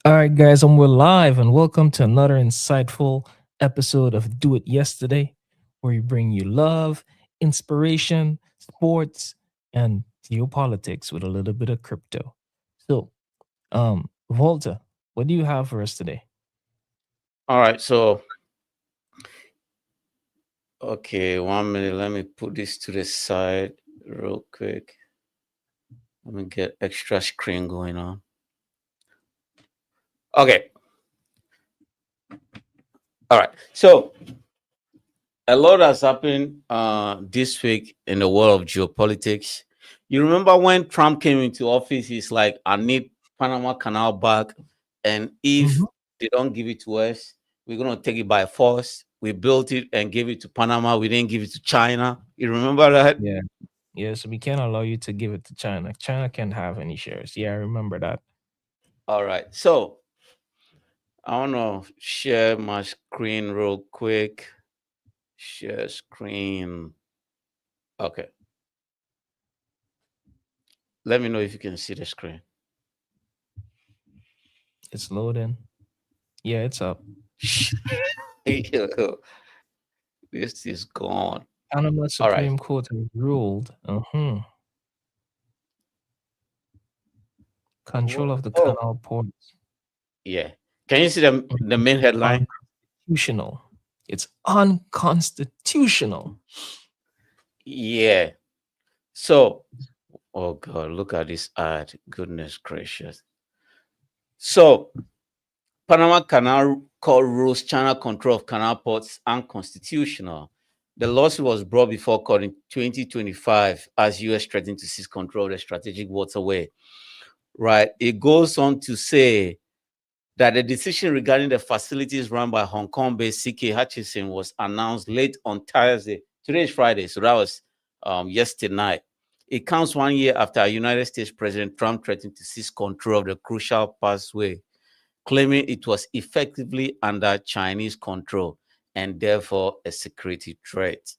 All right, guys, and we're live, and welcome to another insightful episode of Do It Yesterday, where we bring you love, inspiration, sports, and geopolitics with a little bit of crypto. So, Volta, what do you have for us today? All right, so okay, 1 minute. Let me put this to the side real quick. Let me get extra screen going on. Okay. All right. So a lot has happened this week in the world of geopolitics. You remember when Trump came into office, he's like, I need Panama Canal back. And if Mhm. they don't give it to us, we're gonna take it by force. We built it and gave it to Panama. We didn't give it to China. You remember that? Yeah. Yeah, so we can't allow you to give it to China. China can't have any shares. Yeah, I remember that. All right. So I want to share my screen real quick. Share screen. Okay. Let me know if you can see the screen. It's loading. Yeah, it's up. This is gone. Panama All right. Supreme Court has ruled. Control of the Oh, canal ports. yeah. Can you see the main headline? Unconstitutional. It's unconstitutional. Yeah. So, oh God, look at this ad. Goodness gracious. So, Panama Canal Court rules China control of canal ports unconstitutional. The lawsuit was brought before court in 2025 as US threatened to seize control of the strategic waterway. Right. It goes on to say that the decision regarding the facilities run by Hong Kong-based CK Hutchison was announced late on Thursday. Today is Friday, so that was yesterday night. It comes 1 year after United States President Trump threatened to seize control of the crucial passway, claiming it was effectively under Chinese control and therefore a security threat.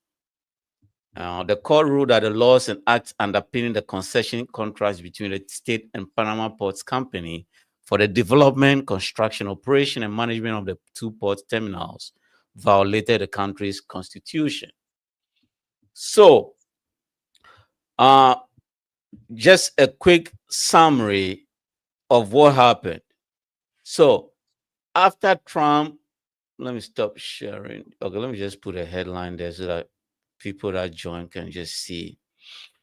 The court ruled that the laws and acts underpinning the concession contracts between the state and Panama Ports Company for the development, construction, operation, and management of the two port terminals violated the country's constitution. So, uh, just a quick summary of what happened. So, after Trump, let me stop sharing. Okay, let me just put a headline there so that people that join can just see.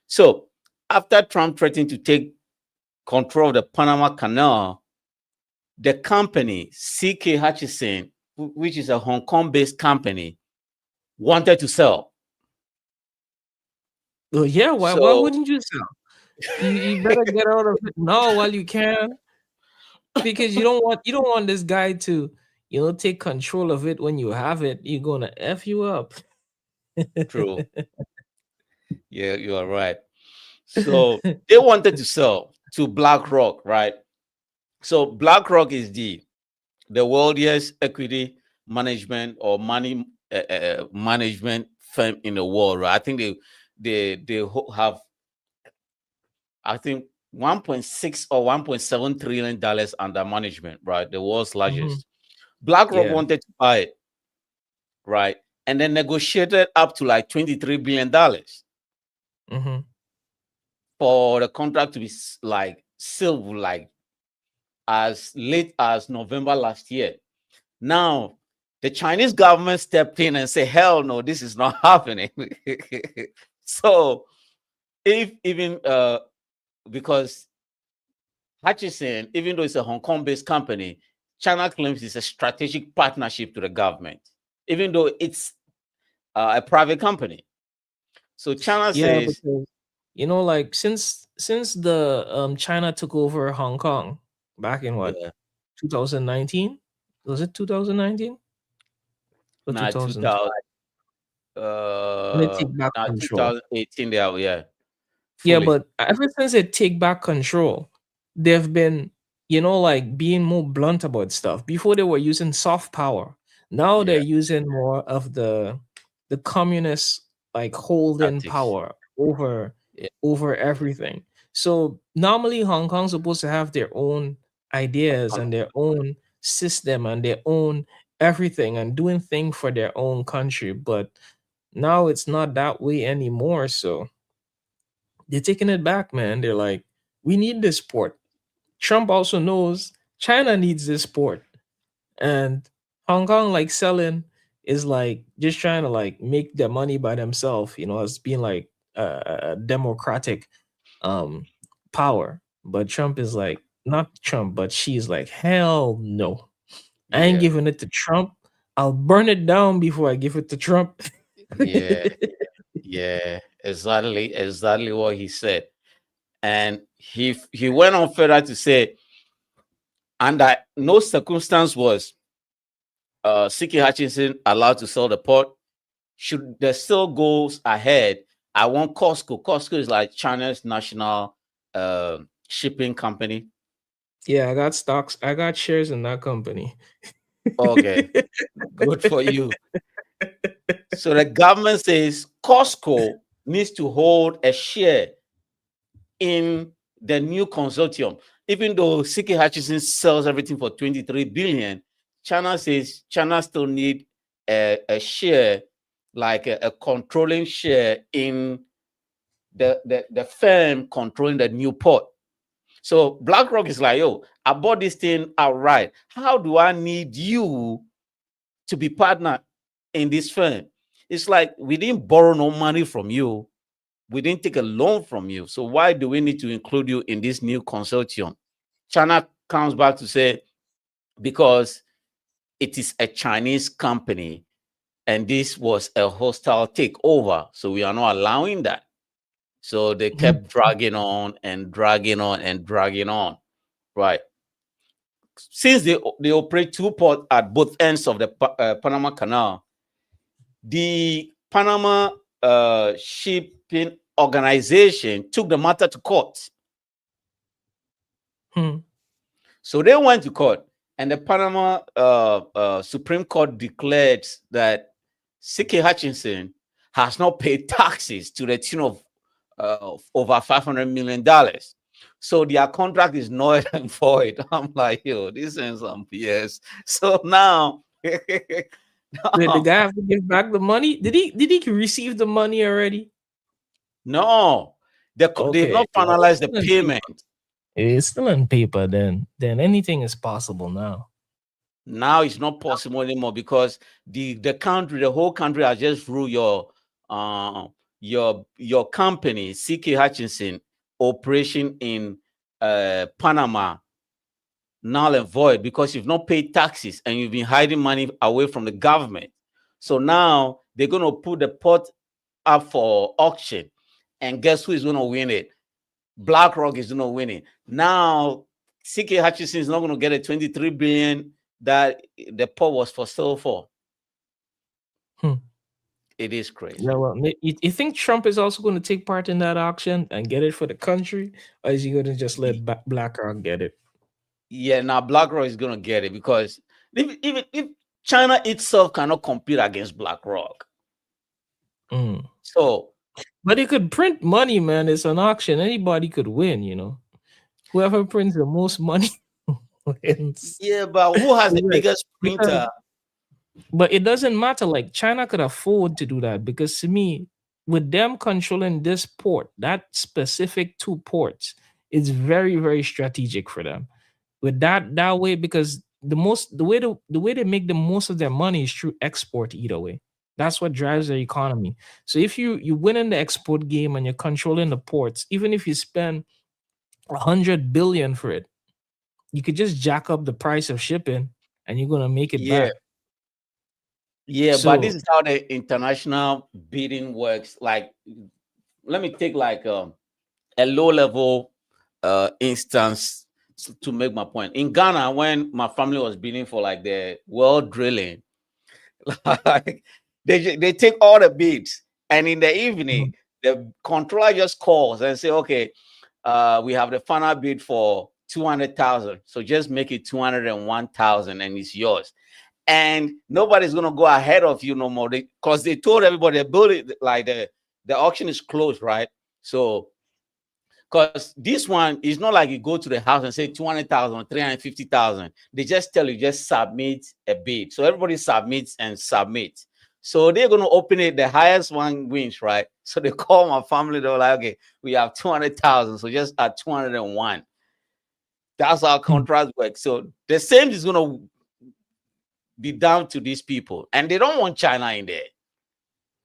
So, after Trump threatened to take control of the Panama Canal, the company, CK Hutchison, which is a Hong Kong based company, wanted to sell. Well, yeah, why So, wouldn't you sell? You better get out of it now while you can, because you don't want this guy to take control of it when you have it. You're gonna f you up. true. Yeah, you are right. So, they wanted to sell to BlackRock, right? So, BlackRock is the wealthiest equity management or money management firm in the world, right? I think they have, I think, 1.6 or 1.7 trillion dollars under management, right? The world's Mhm. largest. BlackRock Yeah. wanted to buy it, right? And then negotiated up to like $23 billion Mhm. for the contract to be like sealed like as late as November last year. Now, the Chinese government stepped in and said, hell no, this is not happening. So, if even because Hutchison, even though it's a Hong Kong based company, China claims it's a strategic partnership to the government, even though it's a private company. So, China Yeah, says, because like since the China took over Hong Kong back in what, yeah, 2019? Was it 2019 or now 2005? 2000, When they take back now control. 2018, they are, yeah, Yeah, fully. but ever since they take back control, they've been, like being more blunt about stuff. Before they were using soft power. Now they're Yeah, using more of the communist like holding tactics. power over Yeah, everything. So normally Hong Kong's supposed to have their own ideas and their own system and their own everything and doing things for their own country. But now it's not that way anymore. So they're taking it back, man. They're like, we need this port. Trump also knows China needs this port. And Hong Kong, like selling, is like just trying to like make their money by themselves, as being like a democratic um power. But Trump is like, not Trump, but she's like, hell no. I ain't Yeah, giving it to Trump. I'll burn it down before I give it to Trump. yeah, yeah. Exactly what he said. And he went on further to say, under no circumstance was CK Hutchison allowed to sell the port. Should there still goes ahead, I want Costco. Costco is like China's national shipping company. Yeah, I got stocks. I got shares in that company. Okay, good for you. So the government says Costco needs to hold a share in the new consortium. Even though CK Hutchison sells everything for 23 billion, China says China still need a share, like a controlling share in the firm controlling the new port. So BlackRock is like, yo, I bought this thing outright. How do I need you to be partner in this firm? It's like we didn't borrow no money from you. We didn't take a loan from you. So why do we need to include you in this new consortium? China comes back to say, because it is a Chinese company and this was a hostile takeover. So we are not allowing that. So they kept dragging on and dragging on and dragging on. Right. Since they operate two ports at both ends of the Panama Canal, the Panama Shipping Organization took the matter to court. So they went to court, and the Panama Supreme Court declared that CK Hutchison has not paid taxes to the tune of over $500 million. So their contract is null and void. I'm like, yo, this is some BS. So now, Did the guy have to give back the money? Did he receive the money already? no, they've Okay, not well, finalized the payment. it's still in paper. Then anything is possible now. Now it's not possible anymore because the whole country has just ruled your company, CK Hutchison, operation in Panama, null and void because you've not paid taxes and you've been hiding money away from the government. So now they're going to put the port up for auction, and guess who is going to win it? BlackRock is going to win it. Now CK Hutchison is not going to get a 23 billion that the port was for sale for. It is crazy. Yeah, well, you think Trump is also going to take part in that auction and get it for the country, or is he going to just let BlackRock get it? Yeah, now BlackRock is going to get it because even if China itself cannot compete against BlackRock. So, but it could print money, man. It's an auction. Anybody could win, Whoever prints the most money wins. Yeah, but who has the biggest printer? But it doesn't matter. Like China could afford to do that because to me, with them controlling this port, that specific two ports, it's very, very strategic for them. With that way, because the way they make the most of their money is through export either way. That's what drives their economy. So if you win in the export game and you're controlling the ports, even if you spend 100 billion for it, you could just jack up the price of shipping and you're gonna make it back. Yeah, but this is how the international bidding works. Like, let me take like a low-level instance to make my point. In Ghana, when my family was bidding for like the well drilling, like they take all the bids, and in the evening, the controller just calls and say, "Okay, we have the final bid for 200,000. So just make it 201,000, and it's yours." And nobody's gonna go ahead of you no more because they told everybody the auction is closed, right? So Because this one is not like you go to the house and say 200,000, 350,000. They just tell you, just submit a bid. So everybody submits and submits. So they're going to open it. The highest one wins, right? So they call my family. They're like, okay, we have 200,000. So just at 201. That's how Hmm. contracts work. So the same is going to be down to these people. And they don't want China in there,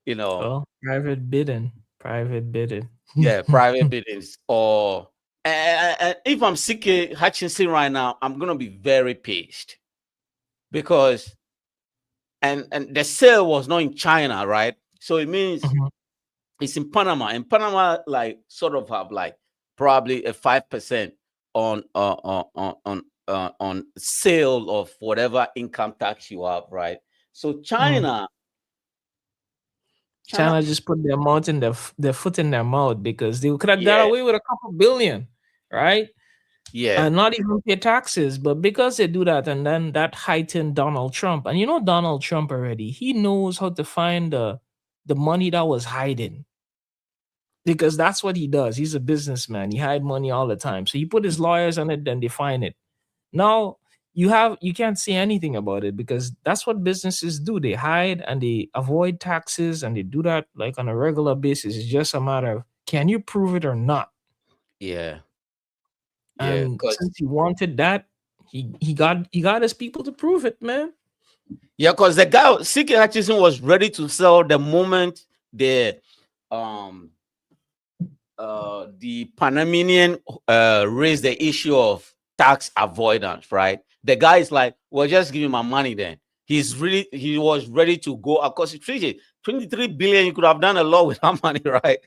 you know. Well, private bidding. Private bidding. Yeah, private biddings. Or and if I'm seeking Hutchison right now, I'm gonna be very pissed because and the sale was not in China, right? So it means Mhm. it's in Panama. And Panama, like, sort of have like probably a 5% on sale of whatever income tax you have, right? So Mm. China, China just put their mouth in their foot in their mouth because they could have got yeah, away with a couple billion, right? yeah, And not even pay taxes. But because they do that, and then that heightened Donald Trump. And you know Donald Trump already. He knows how to find the money that was hiding because that's what he does. He's a businessman. He hide money all the time. So he put his lawyers on it, then they find it. Now you can't say anything about it because that's what businesses do. They hide and they avoid taxes and they do that like on a regular basis. It's just a matter of can you prove it or not? yeah, yeah. And since he wanted that, he got his people to prove it, man. Yeah, because the guy C.K. Hutchison was ready to sell the moment um the Panamanian raised the issue of tax avoidance, right? The guy is like, well, just give me my money then. He was ready to go across the treaty. 23 billion, you could have done a lot with that money, right?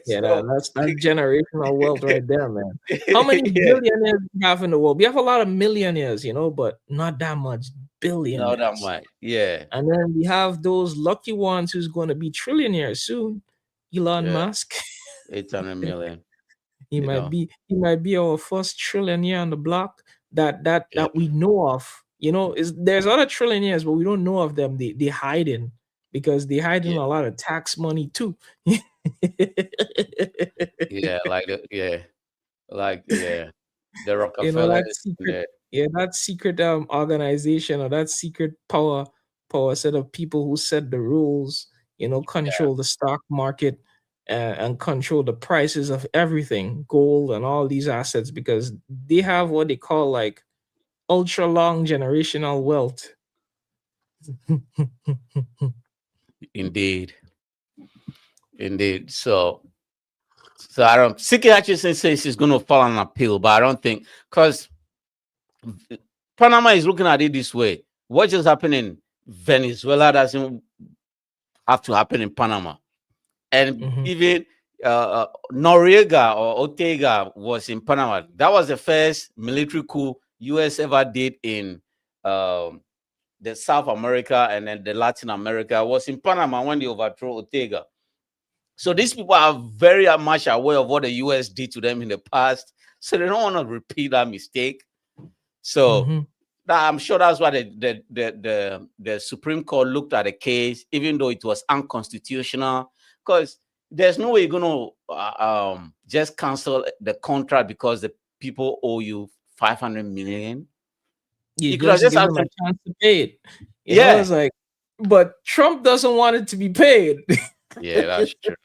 Yeah, So that's generational wealth right there, man. How many yeah, billionaires we have in the world? We have a lot of millionaires, but not that much not that billionaires. much. Yeah, And then we have those lucky ones who's going to be trillionaires soon. Elon yeah, Musk. 800 million, he you might know. be he might be our first trillionaire on the block Yeah, that we know of. Is there's other trillionaires, but we don't know of them. They hide in because they hide in yeah, a lot of tax money too. yeah, yeah, the That Rockefellers and secret, the that secret organization or that secret power set of people who set the rules, yeah, control the stock market and control the prices of everything, gold and all these assets, because they have what they call like ultra long generational wealth. indeed, indeed. So I don't. CK Hutchison says he's going to file an appeal, but I don't think because Panama is looking at it this way. What just happened in Venezuela doesn't have to happen in Panama, and Mhm. even Noriega or Ortega was in Panama. That was the first military coup U.S. ever did in um, the South America, and then the Latin America was in Panama when they overthrew Ortega. So these people are very much aware of what the US did to them in the past. So they don't want to repeat that mistake. So Mhm. I'm sure that's why the Supreme Court looked at the case, even though it was unconstitutional, because there's no way you're going to just cancel the contract because the people owe you 500 million. You You could have just just give asked them a them, chance to pay it. yeah, It's like, but Trump doesn't want it to be paid. yeah, that's true.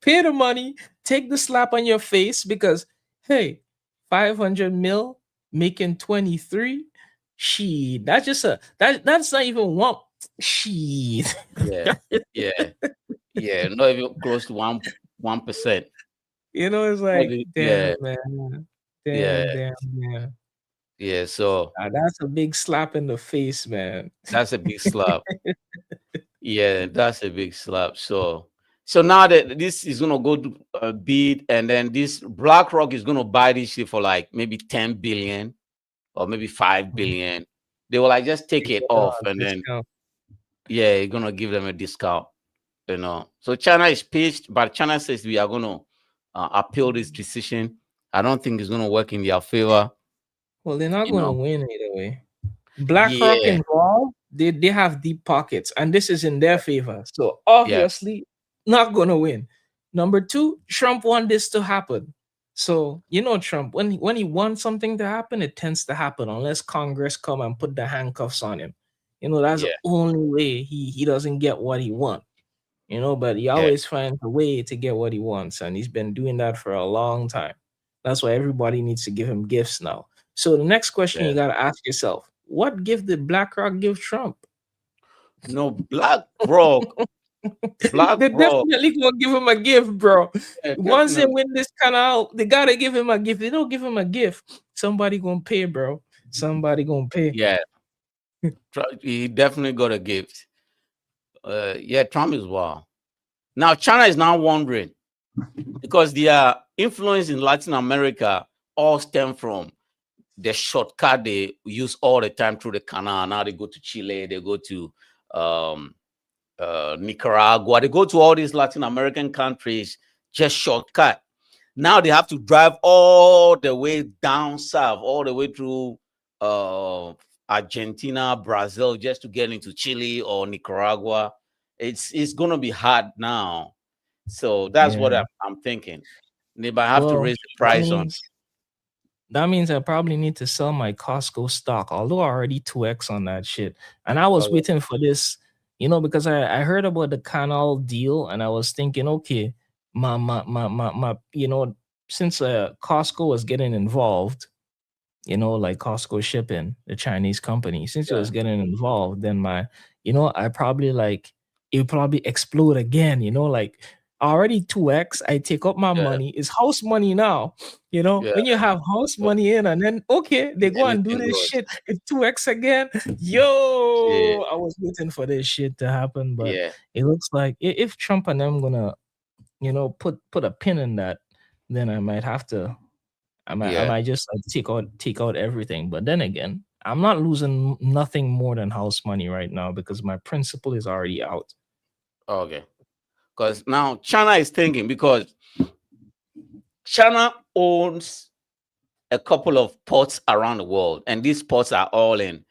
Pay the money, take the slap on your face because, hey, 500 mil making 23. She that's just that's not even one. She Yeah, yeah, yeah, not even close to 1%. it's like, Yeah, damn, man. yeah, Damn. yeah. So That's a big slap in the face, man. that's a big slap. Yeah, that's a big slap. So now that this is gonna go to bid, and then this BlackRock is gonna buy this shit for like maybe 10 billion or maybe 5 Mhm. billion. They will like just take Take it it off, on and then discount. yeah, you're gonna give them a discount. So China is pissed, but China says we are gonna appeal this decision. I don't think it's gonna work in their favor. Well, they're not You going to know, win either way. BlackRock yeah, involved, they have deep pockets, and this is in their favor. So yeah, obviously, not going to win. Number two, Trump want this to happen. So you know Trump, when he wants something to happen, it tends to happen unless Congress come and put the handcuffs on him. You know, that's the Yeah, only way he doesn't get what he wants. You know, but he yeah, always finds a way to get what he wants, and he's been doing that for a long time. That's why everybody needs to give him gifts now. So the next question you yeah. gotta ask yourself: what gift did BlackRock give Trump? No, Black They Rock, definitely gonna give him a gift, bro. yeah, Once they definitely. win this canal, they gotta give him a gift. They don't give him a gift, somebody gonna pay, bro. Somebody gonna pay. Yeah, he definitely got a gift. Yeah, Trump is wow. Now China is now wondering because their influence in Latin America all stem from the shortcut they use all the time through the canal. Now they go to Chile, they go to um, Nicaragua, they go to all these Latin American countries just shortcut. Now they have to drive all the way down south, all the way through uh, Argentina, Brazil, just to get into Chile or Nicaragua. It's gonna be hard now. So that's what Yeah. I'm thinking. They might have to Well, raise the that price on. means that means I probably need to sell my Costco stock, although I already 2x on that shit. And I was Okay. waiting for this, because I heard about the canal deal and I was thinking, okay, since Costco was getting involved, like Costco shipping, the Chinese company, since it Yeah, was getting involved, then I probably like it would probably explode again, like already 2x, I take up my yeah, money. It's house money now. yeah. When you have house But money in and then okay, they go and do anything this goes. shit, it's 2x again. Yeah, Yo, I was waiting for this shit to happen, but yeah, it looks like if Trump and them gonna, put a pin in that, then I yeah. might just like take out everything. But then again, I'm not losing nothing more than house money right now because my principal is already out. Okay. Because now China is thinking because China owns a couple of ports around the world, and these ports are all in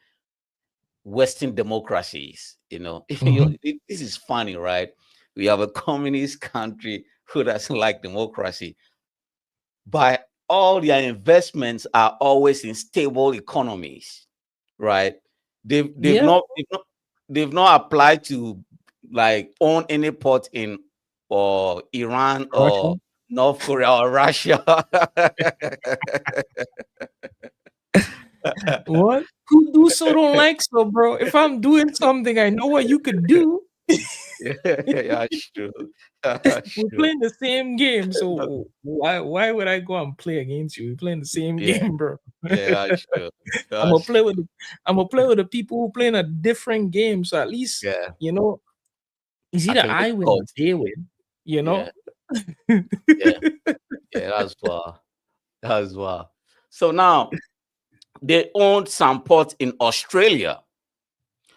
Western democracies. Mhm. This is funny, right? We have a communist country who doesn't like democracy, but all their investments are always in stable economies, right? They've they've Yeah, not they've not they've not applied to like own any port in or Iran Russia. or North Korea or Russia. What? Who do so don't like so, bro? If I'm doing something, I know what you could do. Yeah, that's true. That's We're true. playing the same game, so why would I go and play against you? We're playing the same Yeah, game, bro. yeah, that's true. I'm gonna That's play true. with the, I'm gonna play with the people who playing a different game. So at least Yeah, you know it's I either can get I win or caught. they win. You Yeah, know. yeah, yeah. That's wow. That's wow. So now they own some ports in Australia.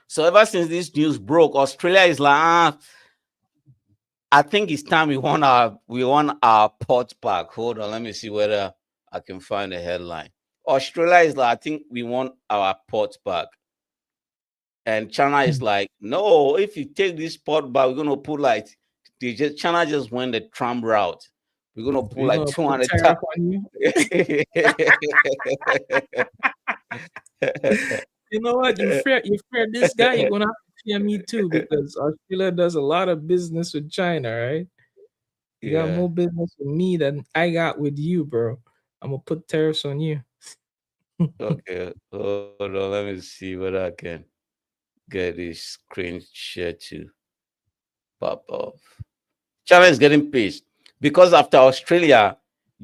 So ever since this news broke, Australia is like, I think it's time we want our port back. Hold on, let me see whether I can find the headline. Australia is like, I think we want our port back. And China is like, no, if you take this port back, we're gonna put like China just went the Trump route. We're gonna put We're like gonna put 200 tariff on you. You know what? You fear this guy, you're gonna have to fear me too because Australia does a lot of business with China, right? You got Yeah. more business with me than I got with you, bro. I'm gonna put tariffs on you. Okay. Hold on. Let me see whether I can get this screen share to pop off. China is getting pissed because after Australia,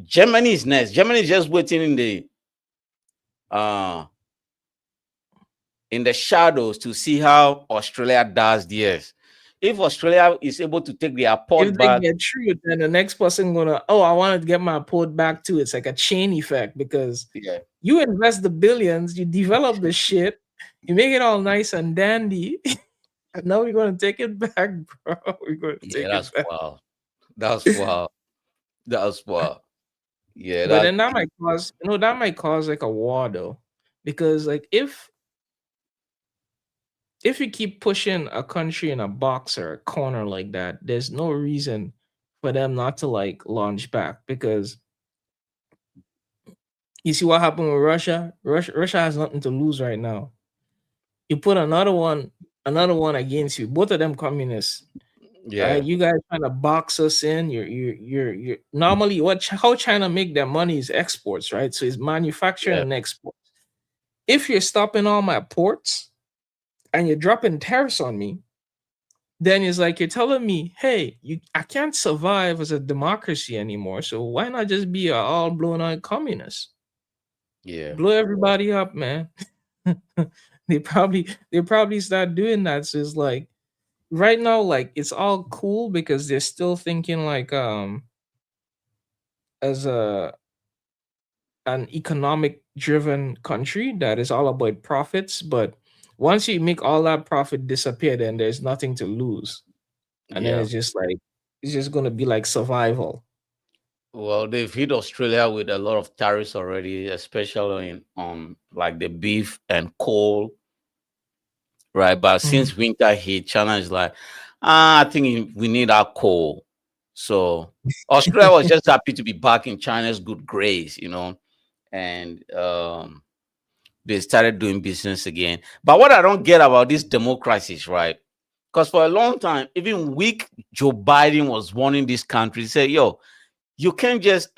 Germany is next. Germany is just waiting uh in the shadows to see how Australia does theirs. If Australia is able to take their If port they back, get through, then the next person gonna, oh, I want to get my port back too. It's like a chain effect because yeah, you invest the billions, you develop the shit, you make it all nice and dandy. And now we're gonna take it back, bro. We're gonna yeah, take it that's back. wild. That's wild. That's wild. Yeah, But that then that might cause like a war though. Because like if you keep pushing a country in a box or a corner like that, there's no reason for them not to like launch back, because you see what happened with Russia. Russia has nothing to lose right now. You put another one against you. Both of them communists, right? Yeah, You guys trying to box us in. You're normally how China make their money is exports, right? So it's manufacturing yeah, and export. If you're stopping all my ports and you're dropping tariffs on me, then it's like you're telling me, hey, I can't survive as a democracy anymore. So why not just be a all blown out communist? yeah. Blow everybody up, man. They probably start doing that. So it's like right now, like it's all cool because they're still thinking like as an economic driven country that is all about profits. But once you make all that profit disappear, then there's nothing to lose. And then Yeah. it's just gonna be like survival. Well, they've hit Australia with a lot of tariffs already, especially in on like the beef and coal, right? But Mhm. since winter hit, China is like, I think we need our coal. So Australia was just happy to be back in China's good grace, and they started doing business again. But what I don't get about these democracies, right? Because for a long time, even weak Joe Biden was warning this country, say, yo, you can't just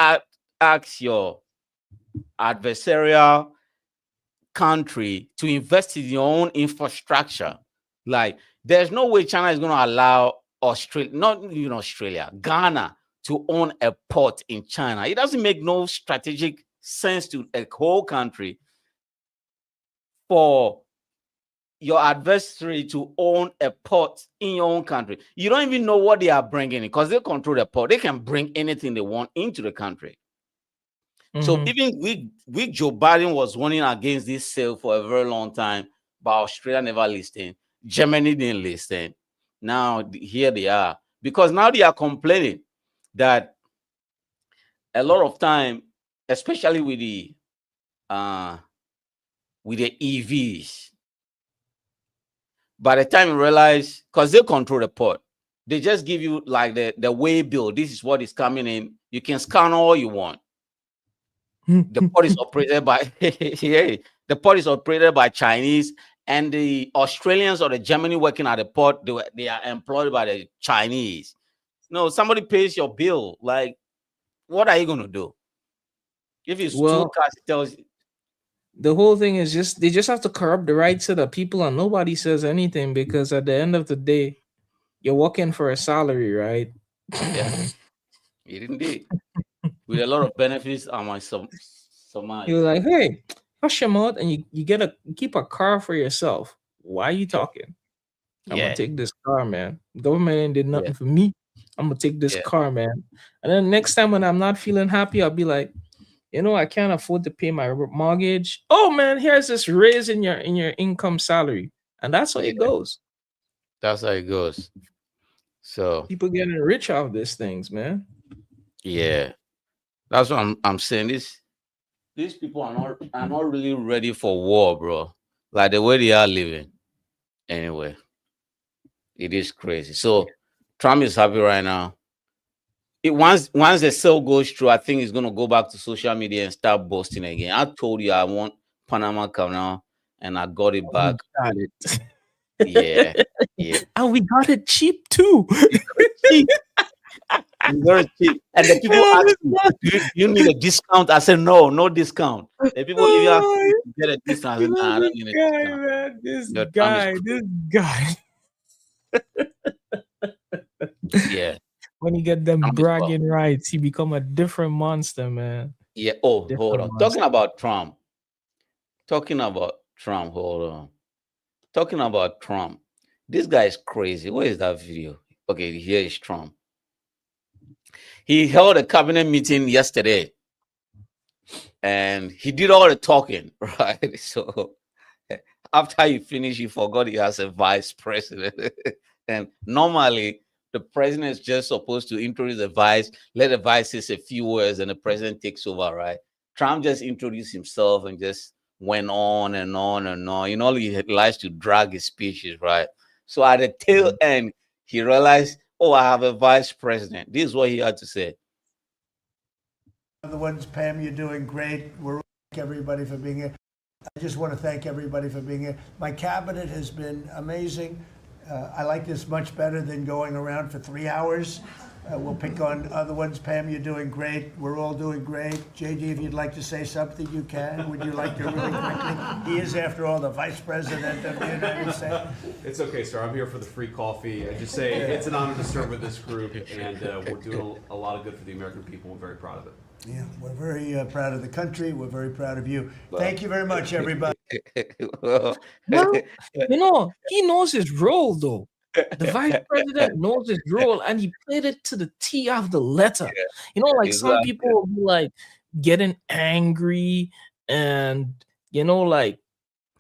ask your adversarial country to invest in your own infrastructure. Like, there's no way China is going to allow Australia, not even Australia, Ghana to own a port in China. It doesn't make no strategic sense to a whole country for your adversary to own a port in your own country. You don't even know what they are bringing in because they control the port. They can bring anything they want into the country. So Mhm. even we Joe Biden was warning against this sale for a very long time, but Australia never listened. Germany didn't listen. Now here they are because now they are complaining that a lot of time, especially uh with the EVs, by the time you realize, because they control the port, they just give you like the way bill. This is what is coming in. You can scan all you want. The port is operated by yeah, the port is operated by Chinese, and the Australians or the Germany working at the port, they are employed by the Chinese. No, somebody pays your bill. Like, what are you gonna do? If it's two Well, cars, it tells you, the whole thing is just they just have to corrupt the rights of the people and nobody says anything, because at the end of the day, you're working for a salary, right? yeah, it indeed. With a lot of benefits on my You're surmise. like, hey, hush your mouth, and you keep a car for yourself. Why are you Yeah, talking? I'm gonna yeah, take this car, man. Government ain't did yeah, nothing for me. I'm gonna take this yeah. car, man. And then next time when I'm not feeling happy, I'll be like, I can't afford to pay my mortgage. Oh man, here's this raise in your income salary, and that's how it Yeah. goes. That's how it goes. So People getting rich off these things, man. yeah, that's what I'm saying. These people are not really ready for war, bro. Like the way they are living. Anyway, it is crazy. So Trump is happy right now. Once the sale goes through, I think he's gonna go back to social media and start boasting again. I told you I want Panama Canal, and I got it We back. got it. Yeah, yeah. And we got it cheap too. It's very cheap. It's very cheap. And the people Oh, ask this me, guy. do you need a discount? I said no, no discount. The people even ask me Oh, to get a discount. I you said, know nah, I don't this need a guy, discount. man. Your Trump is crazy. This guy. Yeah, When you get them Trump is well. bragging rights, he become a different monster, man. Yeah. Oh, hold Different on. monster. Talking about Trump. Hold on. Talking about Trump. This guy is crazy. Where is that video? Okay, here is Trump. He held a cabinet meeting yesterday, and he did all the talking, right? So after he finished, he forgot he has a vice president. And normally, the president is just supposed to introduce the vice, let the vice say a few words, and the president takes over, right? Trump just introduced himself and just went on and on and on. He likes to drag his speeches, right? So at the tail end, he realized, oh, I have a vice president. This is what he had to say. The ones, Pam, you're doing great. We're thank everybody for being here. I just want to thank everybody for being here. My cabinet has been amazing. I like this much better than going around for 3 hours. We'll pick on other ones. Pam, you're doing great. We're all doing great. JD, if you'd like to say something, you can. Would you like to really quickly? He is, after all, the vice president of the United States. It's okay, sir. I'm here for the free coffee. I just say it's an honor to serve with this group, and we're doing a lot of good for the American people. We're very proud of it. Yeah, we're very proud of the country. We're very proud of you. Thank you very much, everybody. Well, Well, he knows his role, though. The vice president knows his role, and he played it to the T of the letter. Like some exactly. people will be like getting angry and like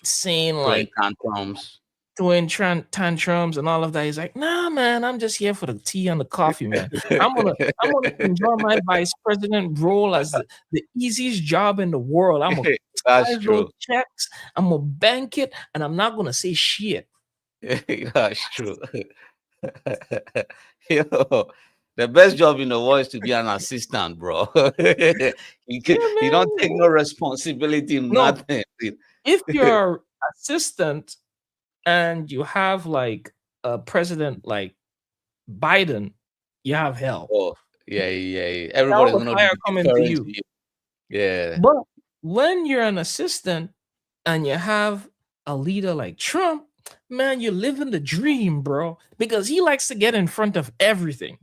saying like tantrums. throwing tantrums and all of that. He's like, nah, man, I'm just here for the tea and the coffee, man. I'm gonna enjoy my vice president role as the easiest job in the world. I'm gonna That's cash true. those checks, I'm gonna bank it, and I'm not gonna say shit. That's true. Yo, the best job in the world is to be an assistant, bro. You don't take no responsibility, No. nothing. If you're assistant and you have like a president like Biden, you have hell. Oh, yeah. Everybody's Hell of gonna fire be coming to deferring you. to you. Yeah. But when you're an assistant and you have a leader like Trump, man, you're living the dream, bro. Because he likes to get in front of everything.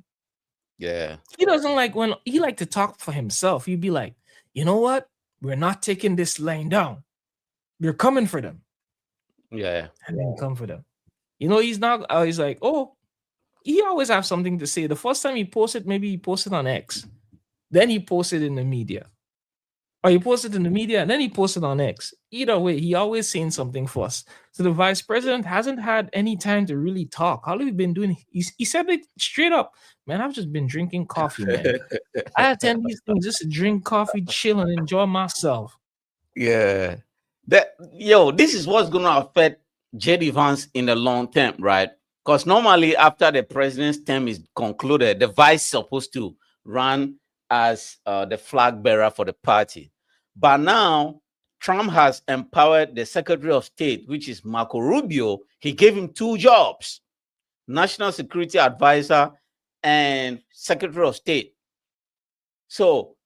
Yeah. He doesn't like when he like to talk for himself. He'd be like, you know what? We're not taking this line down. We're coming for them. Yeah. And then come for them. He's not he's like, oh, he always have something to say. The first time he posted, maybe he posted on X. Then he posted in the media. Or he posted in the media and then he posted on X. Either way, he always saying something first. So the vice president hasn't had any time to really talk. All we've been doing, he said it straight up, man, I've just been drinking coffee, man. I attend these things just to drink coffee, chill, and enjoy myself. Yeah. This is what's gonna affect JD Vance in the long term, right? Because normally after the president's term is concluded, the vice is supposed to run as the flag bearer for the party. But now Trump has empowered the Secretary of State, which is Marco Rubio. He gave him 2 jobs: National Security Advisor and Secretary of State. So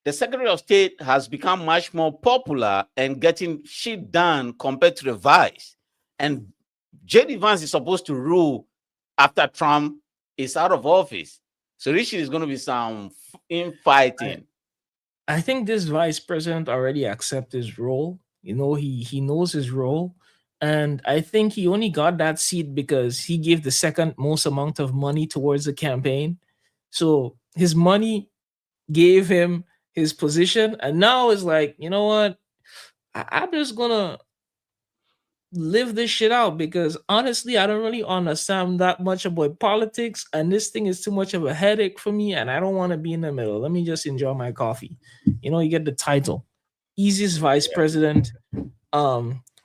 the Secretary of State has become much more popular and getting shit done compared to the vice. And JD Vance is supposed to rule after Trump is out of office. So this shit is going to be some infighting. I think this vice president already accepted his role. He knows his role. And I think he only got that seat because he gave the second most amount of money towards the campaign. So his money gave him his position. And now it's like, you know what? I'm just gonna live this shit out because honestly, I don't really understand that much about politics, and this thing is too much of a headache for me, and I don't want to be in the middle. Let me just enjoy my coffee. You get the title, easiest vice president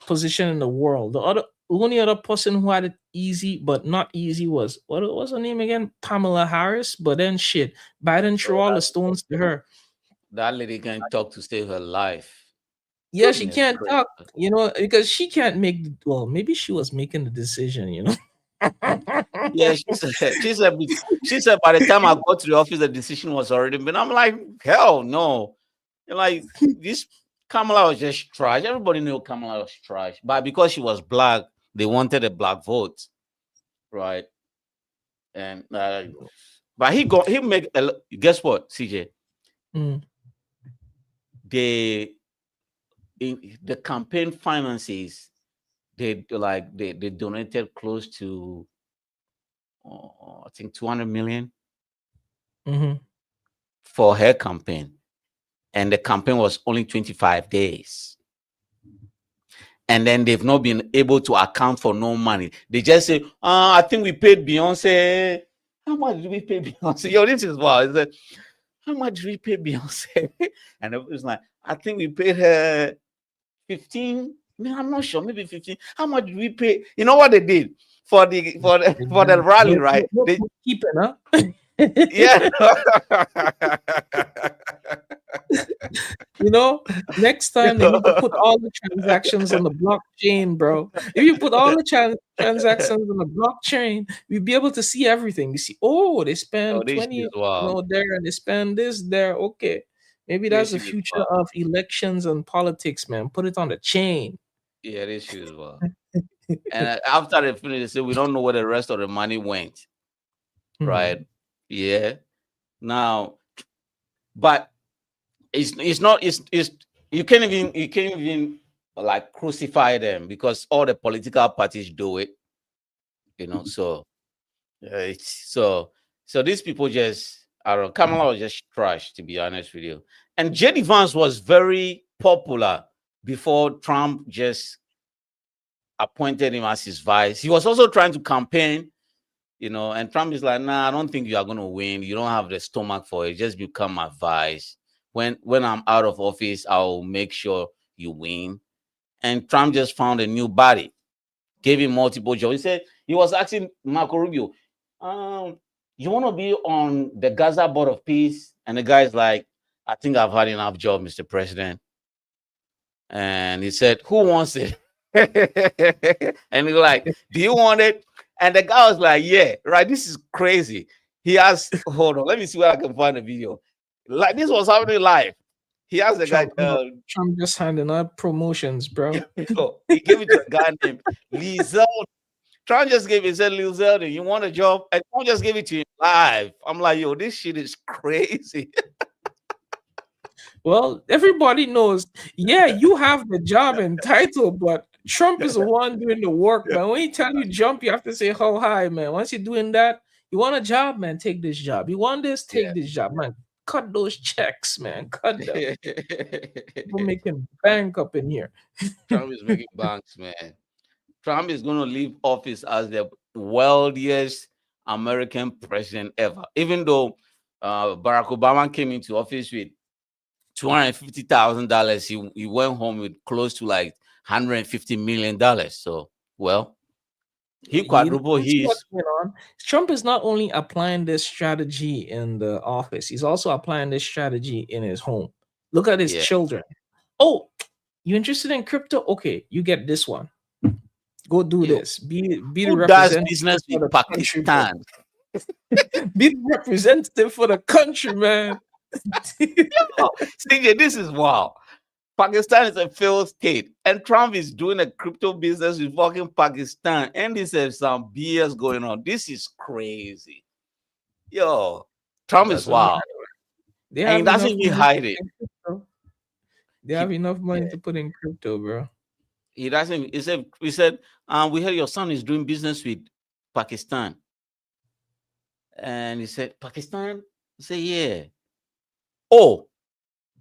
position in the world. The only other person who had it easy but not easy was what was her name again? Kamala Harris. But then shit, Biden threw all the stones to her. That lady can talk to save her life. Yeah, she can't talk, because she can't make. Well, maybe she was making the decision, Yeah, she said by the time I got to the office, the decision was already made. I'm like, hell no. Like this Kamala was just trash. Everybody knew Kamala was trash, but because she was black, they wanted a black vote, right? And but he make guess what, CJ? The campaign finances, they donated close to I think 200 million for her campaign, and the campaign was only 25 days. And then they've not been able to account for no money. They just say, I think we paid Beyonce. How much did we pay Beyonce? Yo, this is wild. It's like, how much did we pay Beyonce? And it was like, I think we paid her 15 Man, I'm not sure. Maybe 15. How much did we pay? You know what they did for the rally, right? They, Keep it, huh? yeah. You know, next time they need to put all the transactions on the blockchain, bro. If you put all the transactions on the blockchain, we'll be able to see everything. You see, oh, they Oh, spend this 20, is wow. there, and they spend this there. Okay. Maybe that's This the is future wow. of elections and politics, man. Put it on the chain. Yeah, this is wow. And after they finished, they said we don't know where the rest of the money went. Right? Yeah. Now, but it's not it's you can't even like crucify them because all the political parties do it. You know, so it's so these people just I don't know. Kamala was just trash, to be honest with you. And JD Vance was very popular before Trump just appointed him as his vice. He was also trying to campaign, you know, and Trump is like, nah, I don't think you are going to win. You don't have the stomach for it. Just become my vice. When I'm out of office, I'll make sure you win. And Trump just found a new body, gave him multiple jobs. He said he was asking Marco Rubio, you want to be on the Gaza Board of Peace? And the guy's like, I think I've had enough job, Mr. President. And he said, who wants it? And he's like, do you want it? And the guy was like, yeah, right. This is crazy. He asked, hold on, let me see where I can find the video. Like this was happening live. He asked the guy, Trump just handing out promotions, bro. He gave it to a guy named Lee Zeldin. Trump just gave it, he said, Lee Zeldin, you want a job? And Trump just gave it to him live. I'm like, yo, this shit is crazy. Well, everybody knows, yeah, you have the job and title, but Trump is the one doing the work, man. When he tell you jump, you have to say how high, man. Once you're doing that, you want a job, man, take this job. You want this, take this job, man. Cut those checks, man. Cut them. People making bank up in here. Trump is making banks, man. Trump is going to leave office as the wealthiest American president ever. Even though Barack Obama came into office with $250,000, he went home with close to like $150 million. So, well, he quadrupled his. Trump is not only applying this strategy in the office, he's also applying this strategy in his home. Look at his children. Oh, you interested in crypto? Okay, you get this one. Go do this. Be the representative business with Pakistan. Be the representative for the country, man. CJ, this is wow. Pakistan is a failed state, and Trump is doing a crypto business with fucking Pakistan, and this is some BS going on. This is crazy. Yo, Trump is wow. And he doesn't even hide it. They have enough money to put in crypto, bro. He doesn't. He said, we heard your son is doing business with Pakistan. And he said, Pakistan? I said, yeah. Oh,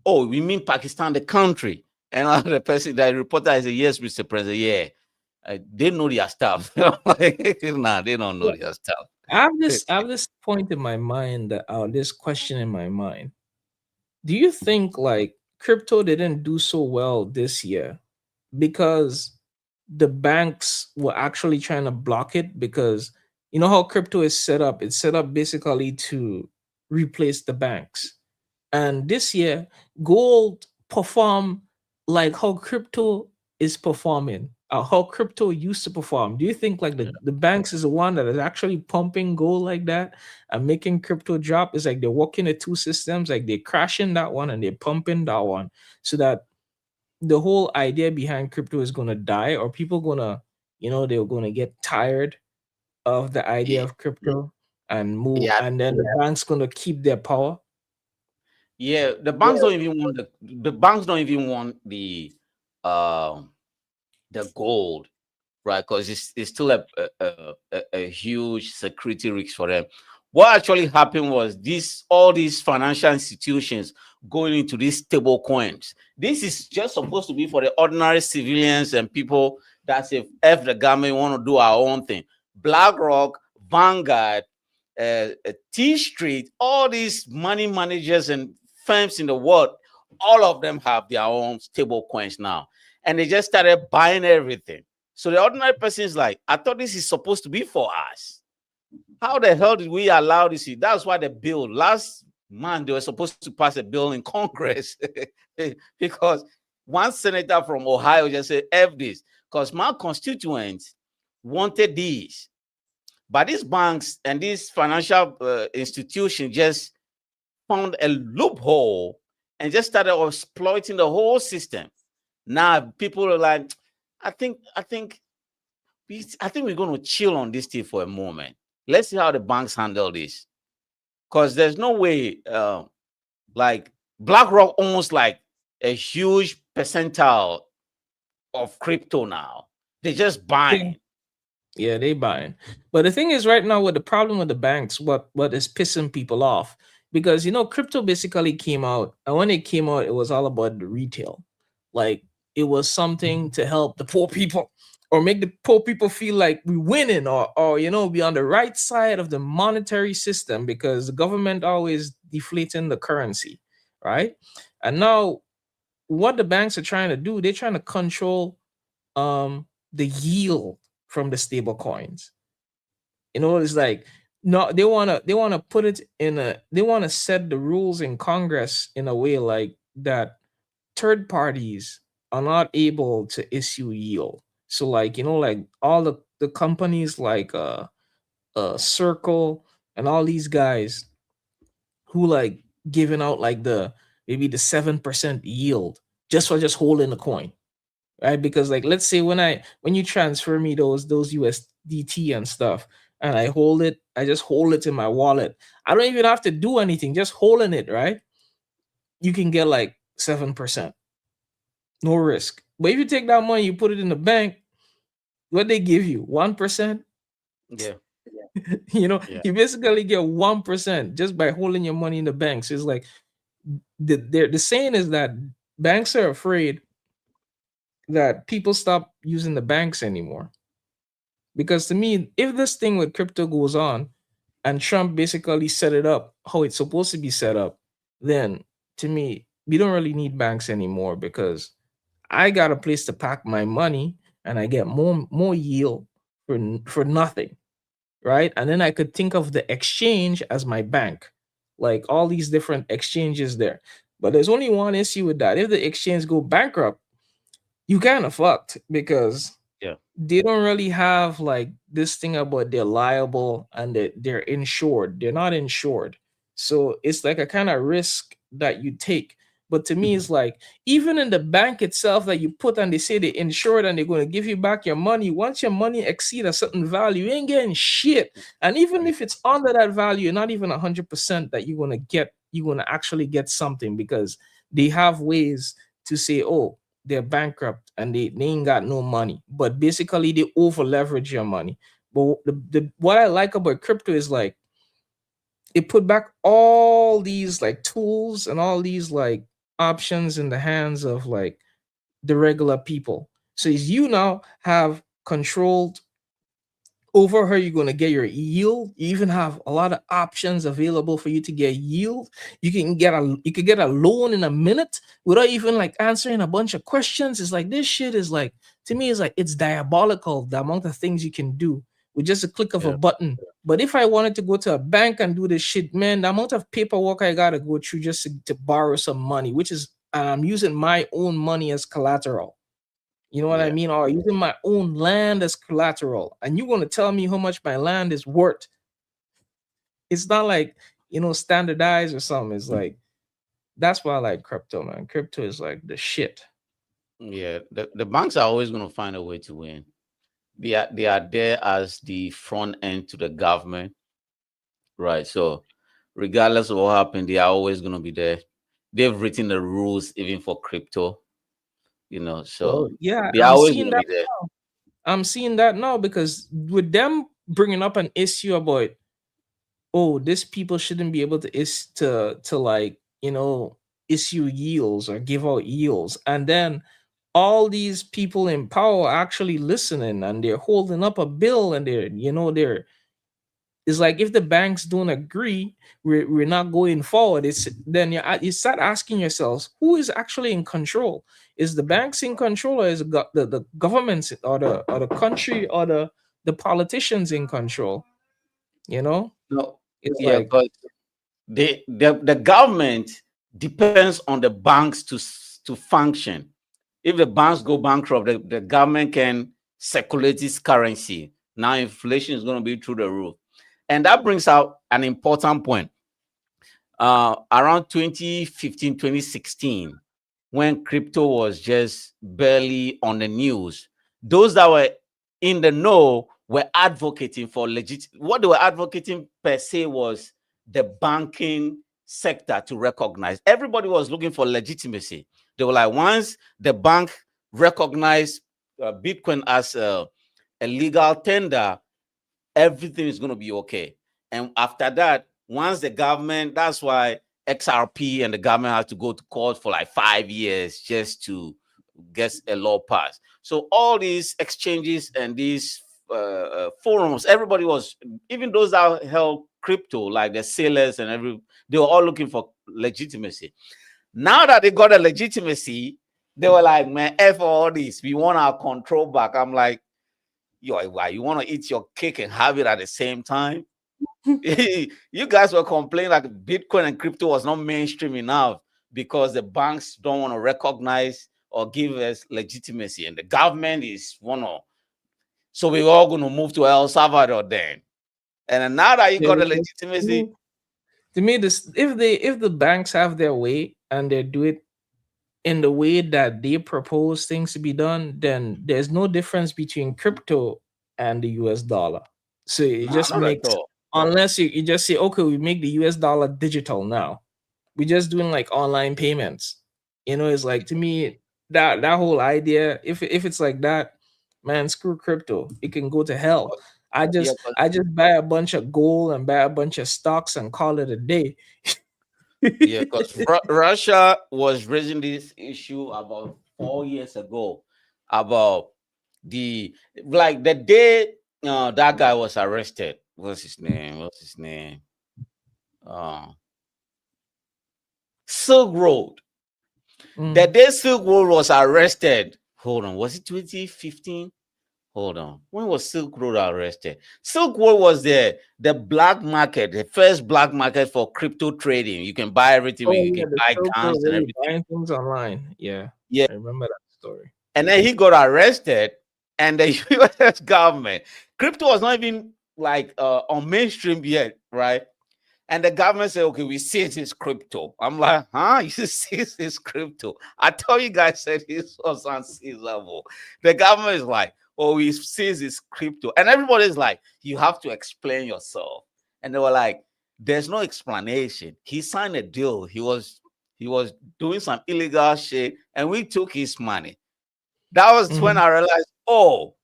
we mean Pakistan, the country? And the person, the reporter, said, yes, Mr. President, yeah. They know their stuff. Nah, they don't know their stuff. I have this point in my mind, this question in my mind. Do you think like crypto didn't do so well this year because the banks were actually trying to block it? Because you know how crypto is set up? It's set up basically to replace the banks. And this year, gold performed like how crypto is performing, how crypto used to perform. Do you think like the banks is the one that is actually pumping gold like that and making crypto drop? It's like they're working the two systems, like they're crashing that one and they're pumping that one, so that the whole idea behind crypto is going to die, or people going to, they're going to get tired of the idea of crypto and move, and then the bank's going to keep their power. Yeah, the banks don't even want the banks don't even want the gold, right? Because it's still a huge security risk for them. What actually happened was all these financial institutions going into these stable coins. This is just supposed to be for the ordinary civilians and people that say, if the government want to do our own thing. BlackRock, Vanguard, T Street, all these money managers and firms in the world all of them have their own stable coins now, and they just started buying everything. So the ordinary person is like, I thought this is supposed to be for us. How the hell did we allow this? That's why the bill last month they were supposed to pass a bill in Congress because one senator from Ohio just said, F this, because my constituents wanted these. But these banks and these financial institutions just found a loophole and just started exploiting the whole system. Now people are like, I think we're going to chill on this thing for a moment. Let's see how the banks handle this, because there's no way. Like BlackRock owns like a huge percentile of crypto now. They're just buying. Yeah, they buying. But the thing is, right now, with the problem with the banks, what is pissing people off, because crypto basically came out, and when it came out, it was all about the retail. Like it was something to help the poor people, or make the poor people feel like we winning, or be on the right side of the monetary system, because the government always deflating the currency, right? And now, what the banks are trying to do, they're trying to control the yield from the stable coins. It's like, no, they wanna put it in they want to set the rules in Congress in a way like that third parties are not able to issue yield. So like, like all the companies like Circle and all these guys who like giving out like maybe the 7% yield just for just holding the coin, right? Because like, let's say when you transfer me those USDT and stuff, and I just hold it in my wallet. I don't even have to do anything, just holding it, right? You can get like 7%, no risk. But if you take that money, you put it in the bank, what they give you, 1%. Yeah. You basically get 1% just by holding your money in the bank. So it's like the saying is that banks are afraid that people stop using the banks anymore. Because to me, if this thing with crypto goes on and Trump basically set it up how it's supposed to be set up, then to me, we don't really need banks anymore, because I got a place to pack my money and I get more yield for nothing, right? And then I could think of the exchange as my bank, like all these different exchanges there. But there's only one issue with that. If the exchange go bankrupt, you kind of fucked, because Yeah. they don't really have like this thing about they're liable and they're insured. They're not insured. So it's like a kind of risk that you take. But to me, it's like, even in the bank itself that you put and they say they're insured and they're going to give you back your money, once your money exceed a certain value, you ain't getting shit. And even if it's under that value, you're not even 100% that you're going to actually get something, because they have ways to say, oh, they're bankrupt and they ain't got no money, but basically they over leverage your money. But what I like about crypto is like, it put back all these like tools and all these like options in the hands of like the regular people. So you now have controlled over how you're going to get your yield. You even have a lot of options available for you to get yield. You can get a loan in a minute without even like answering a bunch of questions. It's like, this shit is like, to me, it's like, it's diabolical, the amount of things you can do with just a click of a button. But if I wanted to go to a bank and do this shit, man, the amount of paperwork I gotta go through just to borrow some money, which is I'm using my own money as collateral. You know what I mean? Or using my own land as collateral. And you're going to tell me how much my land is worth. It's not like, standardized or something. It's like, that's why I like crypto, man. Crypto is like the shit. Yeah. The banks are always going to find a way to win. They are there as the front end to the government. Right. So regardless of what happened, they are always going to be there. They've written the rules even for crypto. So yeah, they are always going to be there. I'm seeing that now, because with them bringing up an issue about, oh, this people shouldn't be able to like, issue yields or give out yields, and then all these people in power are actually listening and they're holding up a bill and they're It's like if the banks don't agree, we're not going forward. It's then you start asking yourselves, who is actually in control? Is the banks in control, or is the governments, or the country, or the politicians in control? You know, No, it's yeah, like, but the government depends on the banks to function. If the banks go bankrupt, the government can circulate its currency. Now inflation is going to be through the roof. And that brings out an important point. Around 2015, 2016, when crypto was just barely on the news, those that were in the know were advocating for legit. What they were advocating per se was the banking sector to recognize. Everybody was looking for legitimacy. They were like, once the bank recognized Bitcoin as a legal tender, everything is going to be okay. And after that, once the government, that's why XRP and the government had to go to court for like 5 years just to get a law passed. So all these exchanges and these forums, everybody was, even those that held crypto, like the sailors and they were all looking for legitimacy. Now that they got a legitimacy, they were like, man, F all this. We want our control back. I'm like, yo, why you want to eat your cake and have it at the same time? You guys were complaining like Bitcoin and crypto was not mainstream enough because the banks don't want to recognize or give us legitimacy, and the government is so we're all going to move to El Salvador then. And then now that you got the legitimacy, to me, this if the banks have their way and they do it in the way that they propose things to be done, then there's no difference between crypto and the US dollar. So it nah, just not at makes, all. unless you just say, okay, we make the US dollar digital now. We're just doing like online payments. It's like, to me, that whole idea, if it's like that, man, screw crypto. It can go to hell. I Yeah, just I just buy a bunch of gold and buy a bunch of stocks and call it a day. yeah, because Russia was raising this issue about 4 years ago about the day that guy was arrested. What's his name? Uh, Silk Road. The day Silk Road was arrested. Hold on, was it 2015? Hold on. When was Silk Road arrested? Silk Road was the black market, the first black market for crypto trading. You can buy everything. Oh You yeah, can the buy Silk Road, guns and where you everything. buying things online. Yeah, Yeah. I remember that story. And then he got arrested, and the US government, crypto was not even like on mainstream yet, right? And the government said, okay, we seized his crypto. I'm like, huh? You seized his crypto? I thought you guys said this was unseizable. The government is like, oh, we seized his crypto. And everybody's like, you have to explain yourself. And they were like, there's no explanation. He signed a deal. He was doing some illegal shit, and we took his money. That was when I realized, oh,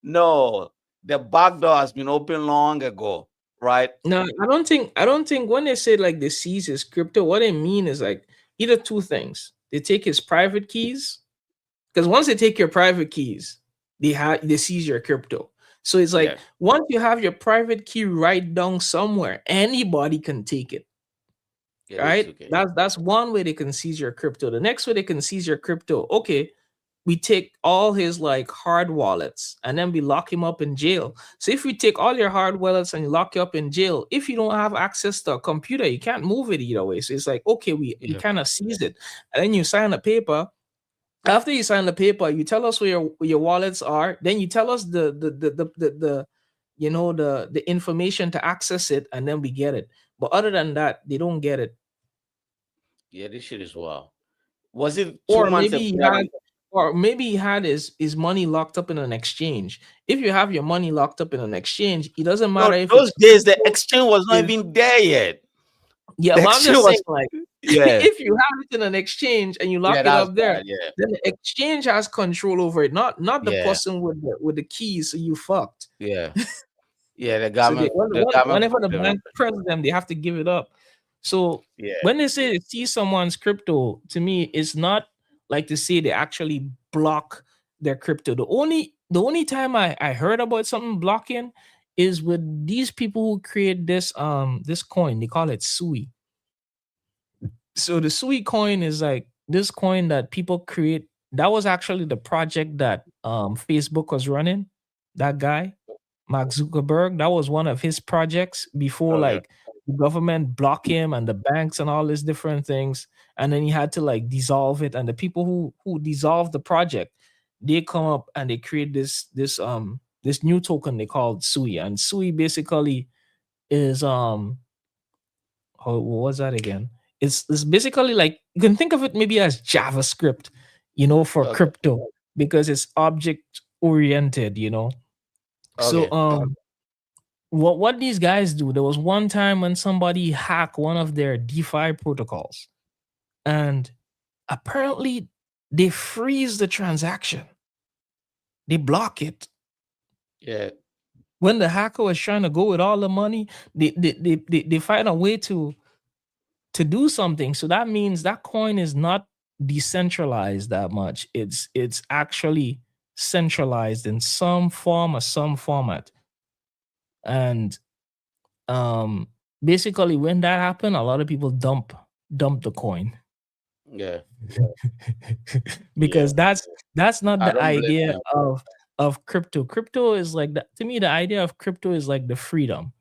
no, the back door has been open long ago, right? No, I don't think when they say like they seize his crypto, what they mean is like either two things. They take his private keys, because once they take your private keys, they seize your crypto. So it's like, Yeah. once you have your private key right down somewhere, anybody can take it. Yeah, they Right? took it. That's one way they can seize your crypto. The next way they can seize your crypto, okay, we take all his like hard wallets and then we lock him up in jail. So if we take all your hard wallets and lock you up in jail, if you don't have access to a computer, you can't move it either way. So it's like, okay, we Yeah. kind of seize it. And then you sign a paper. After you sign the paper, you tell us where your wallets are. Then you tell us the information to access it, and then we get it. But other than that, they don't get it. Yeah, this shit is wild. Was it two Or months maybe ago? he had, his money locked up in an exchange. If you have your money locked up in an exchange, it doesn't No, matter if those it's days the exchange was not is- even there yet. yeah, The but I'm exchange just saying, was like, yeah. if you have it in an exchange and you Yeah, lock it that's up there, bad. Yeah. then the exchange has control over it, not the Yeah. person with the keys. So you fucked. Yeah. Yeah. So whenever the fucked bank everybody. press them, they have to give it up. So Yeah. when they say they see someone's crypto, to me, it's not like to say they actually block their crypto. The only time I heard about something blocking is with these people who create this coin. They call it Sui. So the Sui coin is like this coin that people create. That was actually the project that Facebook was running. That guy, Mark Zuckerberg, that was one of his projects before Okay. like the government block him and the banks and all these different things. And then he had to like dissolve it. And the people who dissolved the project, they come up and they create this new token they called Sui. And Sui basically is what was that again? It's basically like you can think of it maybe as JavaScript, for Okay. crypto because it's object oriented. So Okay. what these guys do, there was one time when somebody hacked one of their DeFi protocols and apparently they freeze the transaction. They block it. Yeah. When the hacker was trying to go with all the money, they find a way to do something. So that means that coin is not decentralized that much. It's actually centralized in some form or some format. And basically when that happened, a lot of people dump the coin. Yeah. Because Yeah. that's not I the don't blame idea them. of crypto. Crypto is like to me the idea of crypto is like the freedom.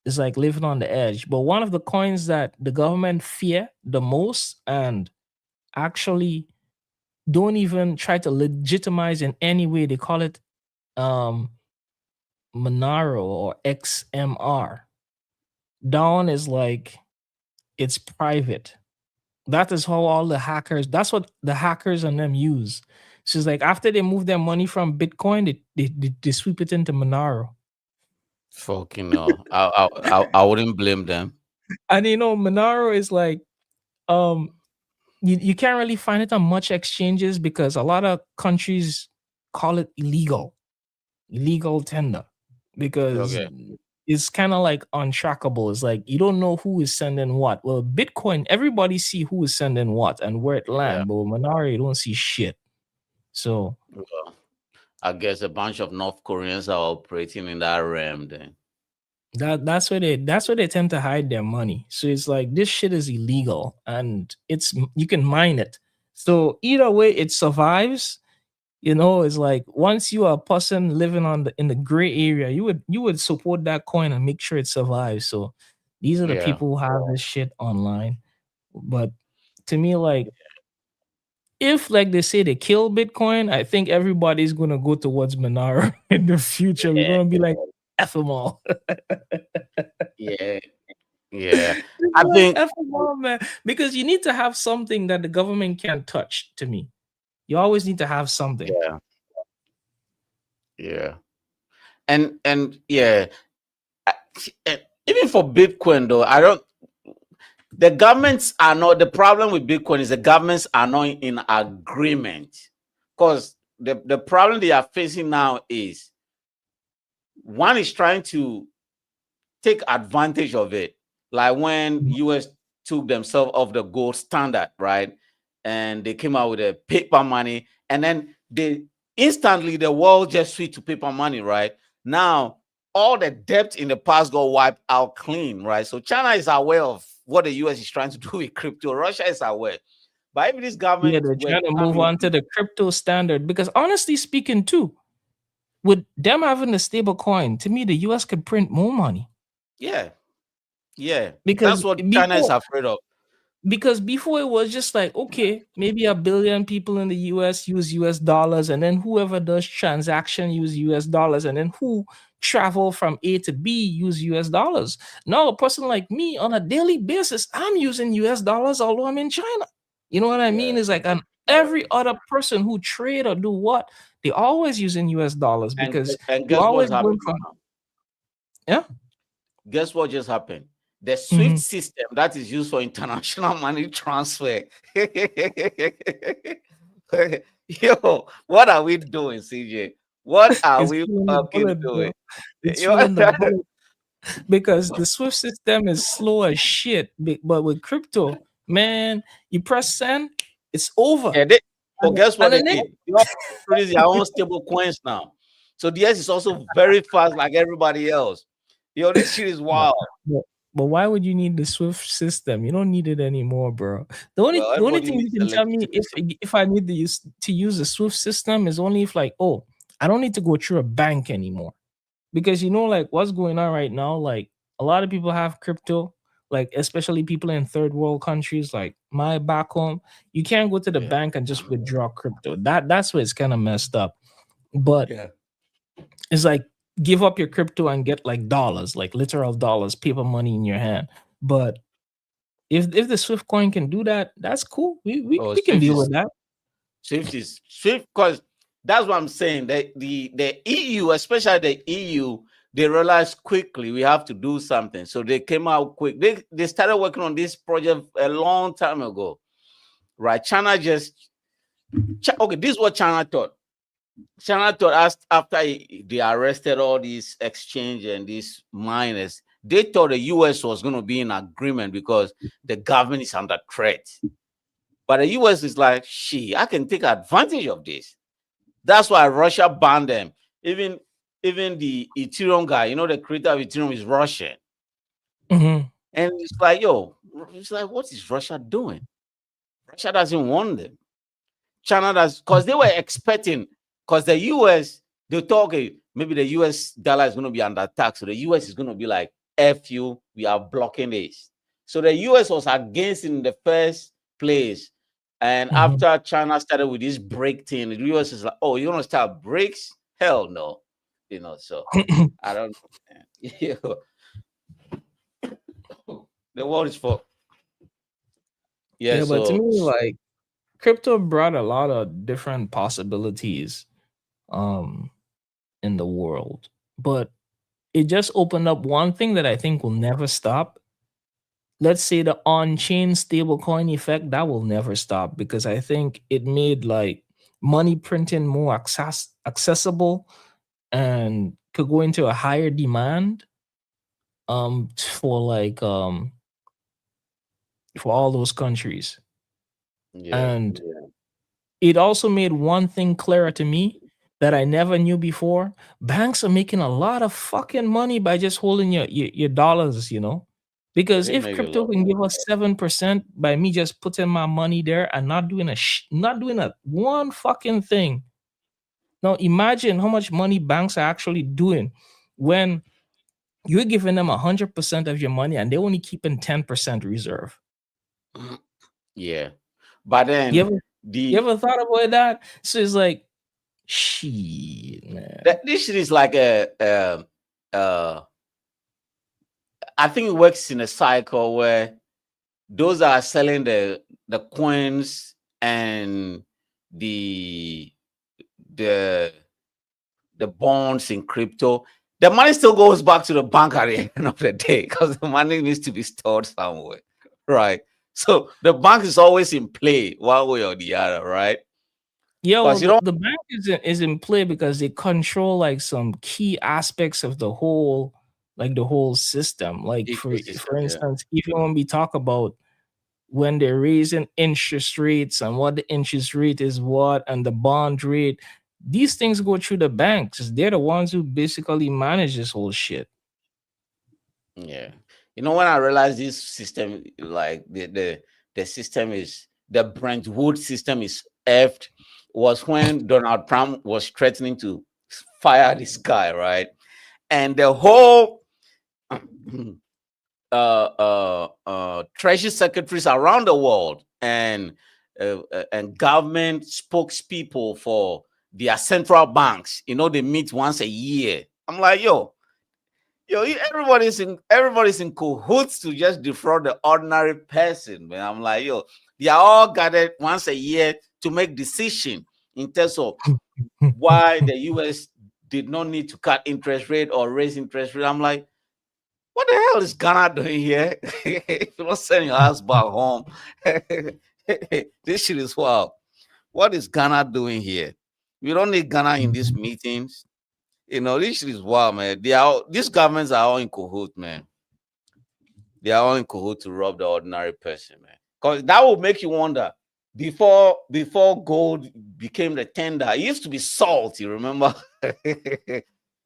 It's like living on the edge. But one of the coins that the government fear the most and actually don't even try to legitimize in any way, they call it um Monero or XMR. Dawn is like it's private. That is how all the hackers, that's what the hackers and them use. So it's like after they move their money from Bitcoin, they sweep it into Monero. Fucking no. I wouldn't blame them. And Monero is like um you can't really find it on much exchanges because a lot of countries call it illegal tender because Okay. it's kind of like untrackable. It's like you don't know who is sending what. Well, Bitcoin, everybody see who is sending what and where it Yeah. land, but with Monero, you don't see shit. So Well, I guess a bunch of North Koreans are operating in that realm then. that's where they tend to hide their money. So it's like this shit is illegal and you can mine it. So either way, it survives. It's like once you are a person living in the gray area, you would support that coin and make sure it survives. So these are the Yeah. people who have this shit online. But to me, like if like they say they kill Bitcoin, I think everybody's gonna go towards Monero in the future. We're Yeah. gonna be like F them all. Yeah. Yeah. It's I like think F them all, man. Because you need to have something that the government can't touch. To me, you always need to have something. yeah. Yeah. And yeah, I- even for Bitcoin though, I don't the governments are not the problem with Bitcoin is the governments are not in agreement. Because the problem they are facing now is one is trying to take advantage of it. Like when US took themselves off the gold standard, right? And they came out with a paper money, and then they instantly the world just switched to paper money, right? Now all the debt in the past got wiped out clean, right? So China is aware of what the US is trying to do with crypto. Russia is aware. But if this Yeah, government they're were trying to move coming, on to the crypto standard because honestly speaking, too, with them having a stable coin, to me, the US could print more money. yeah, yeah, Because that's what China is before afraid of. because before it was just like, okay, maybe a billion people in the US use US dollars, and then whoever does transaction use US dollars, and then who travel from A to B use US dollars. Now, a person like me on a daily basis, I'm using US dollars, although I'm in China. You know what I mean? Yeah, Is like on yeah. every other person who trade or do what, they always using US dollars because And you guess what's always going happening from now? yeah. Guess what just happened? The SWIFT Mhm. system that is used for international money transfer. Yo, what are we doing, CJ? What are It's we killing the fucking bullet, doing? bro. It's You know? feeling the bullet. Because the Swift system is slow as shit. But with crypto, man, you press send, it's over. Yeah, guess what And they the did? next They all produce their own stable coins now. So the S is also very fast, like everybody else. Yo, this shit is But, wild. but but why would you need the Swift system? You don't need it anymore, bro. Well, The only everybody thing you needs can tell me electricity. if I need to use the Swift system is only if like, oh, I don't need to go through a bank anymore. Because like what's going on right now, like a lot of people have crypto, like especially people in third world countries, like my back home. You can't go to the Yeah. bank and just withdraw crypto. That's where it's kind of messed up. But Yeah. it's like give up your crypto and get like dollars, like literal dollars, paper money in your hand. But if the Swift coin can do that, that's cool. Oh, We can Swift deal is with that. Swift because that's what I'm saying. The EU, especially the EU, they realized quickly we have to do something. So they came out quick. They started working on this project a long time ago. Right? China just okay, this is what China thought. China thought us after they arrested all these exchange and these miners, they thought the US was going to be in agreement because the government is under threat. But the US is like, she, I can take advantage of this. That's why Russia banned them. Even the Ethereum guy, the creator of Ethereum is Russian. Mhm. And it's like, yo, it's like, what is Russia doing? Russia doesn't want them. China does, because they were expecting, because the US, they thought, okay, maybe the US dollar is going to be under attack. So the US is going to be like, F you, we are blocking this. So the US was against in the first place. And Mhm. after China started with this break thing, the US is like, oh, you want to start breaks? Hell no. So I don't know. The world is for, yeah, Yeah, but to so me, like crypto brought a lot of different possibilities um in the world. But it just opened up one thing that I think will never stop. Let's say the on-chain stablecoin effect, that will never stop because I think it made like money printing more accessible and could go into a higher demand for like for all those countries. yeah. And it also made one thing clearer to me that I never knew before. Banks are making a lot of fucking money by just holding your dollars, Yeah, Because they if make a crypto lot of can give money. us 7% by me just putting my money there and not doing a one fucking thing. Now imagine how much money banks are actually doing when you're giving them 100% of your money and they're only keeping 10% reserve. Yeah. But You then ever you the ever thought about that? So it's like shit, man. that this shit is like uh I think it works in a cycle where those are selling the coins and the the the bonds in crypto. The money still goes back to the bank at the end of the day because the money needs to be stored somewhere, right? So the bank is always in play one way or the other, right? Yeah, well, Because you don't the bank is in play because they control like some key aspects of the whole system. Like for ecosystem, yeah. instance, even when we talk about when they're raising interest rates and what the interest rate is what and the bond rate, these things go through the banks. They're the ones who basically manage this whole shit. Yeah. When I realized this system, like the system is the Brentwood system is effed, was when Donald Trump was threatening to fire this guy, right? And the whole treasury secretaries around the world and government spokespeople for their central banks, they meet once a year. I'm like, yo, everybody's in cahoots to just defraud the ordinary person, man. I'm like, yo, they are all gathered once a year to make decision in terms of why the US did not need to cut interest rate or raise interest rate. I'm like, what the hell is Ghana doing here? If you don't send your ass back home, this shit is wild. What is Ghana doing here? We don't need Ghana in these meetings. This shit is wild, man. These governments are all in cahoots, man. They are all in cahoots to rob the ordinary person, man. Because that will make you wonder before gold became the tender, it used to be salt. You remember?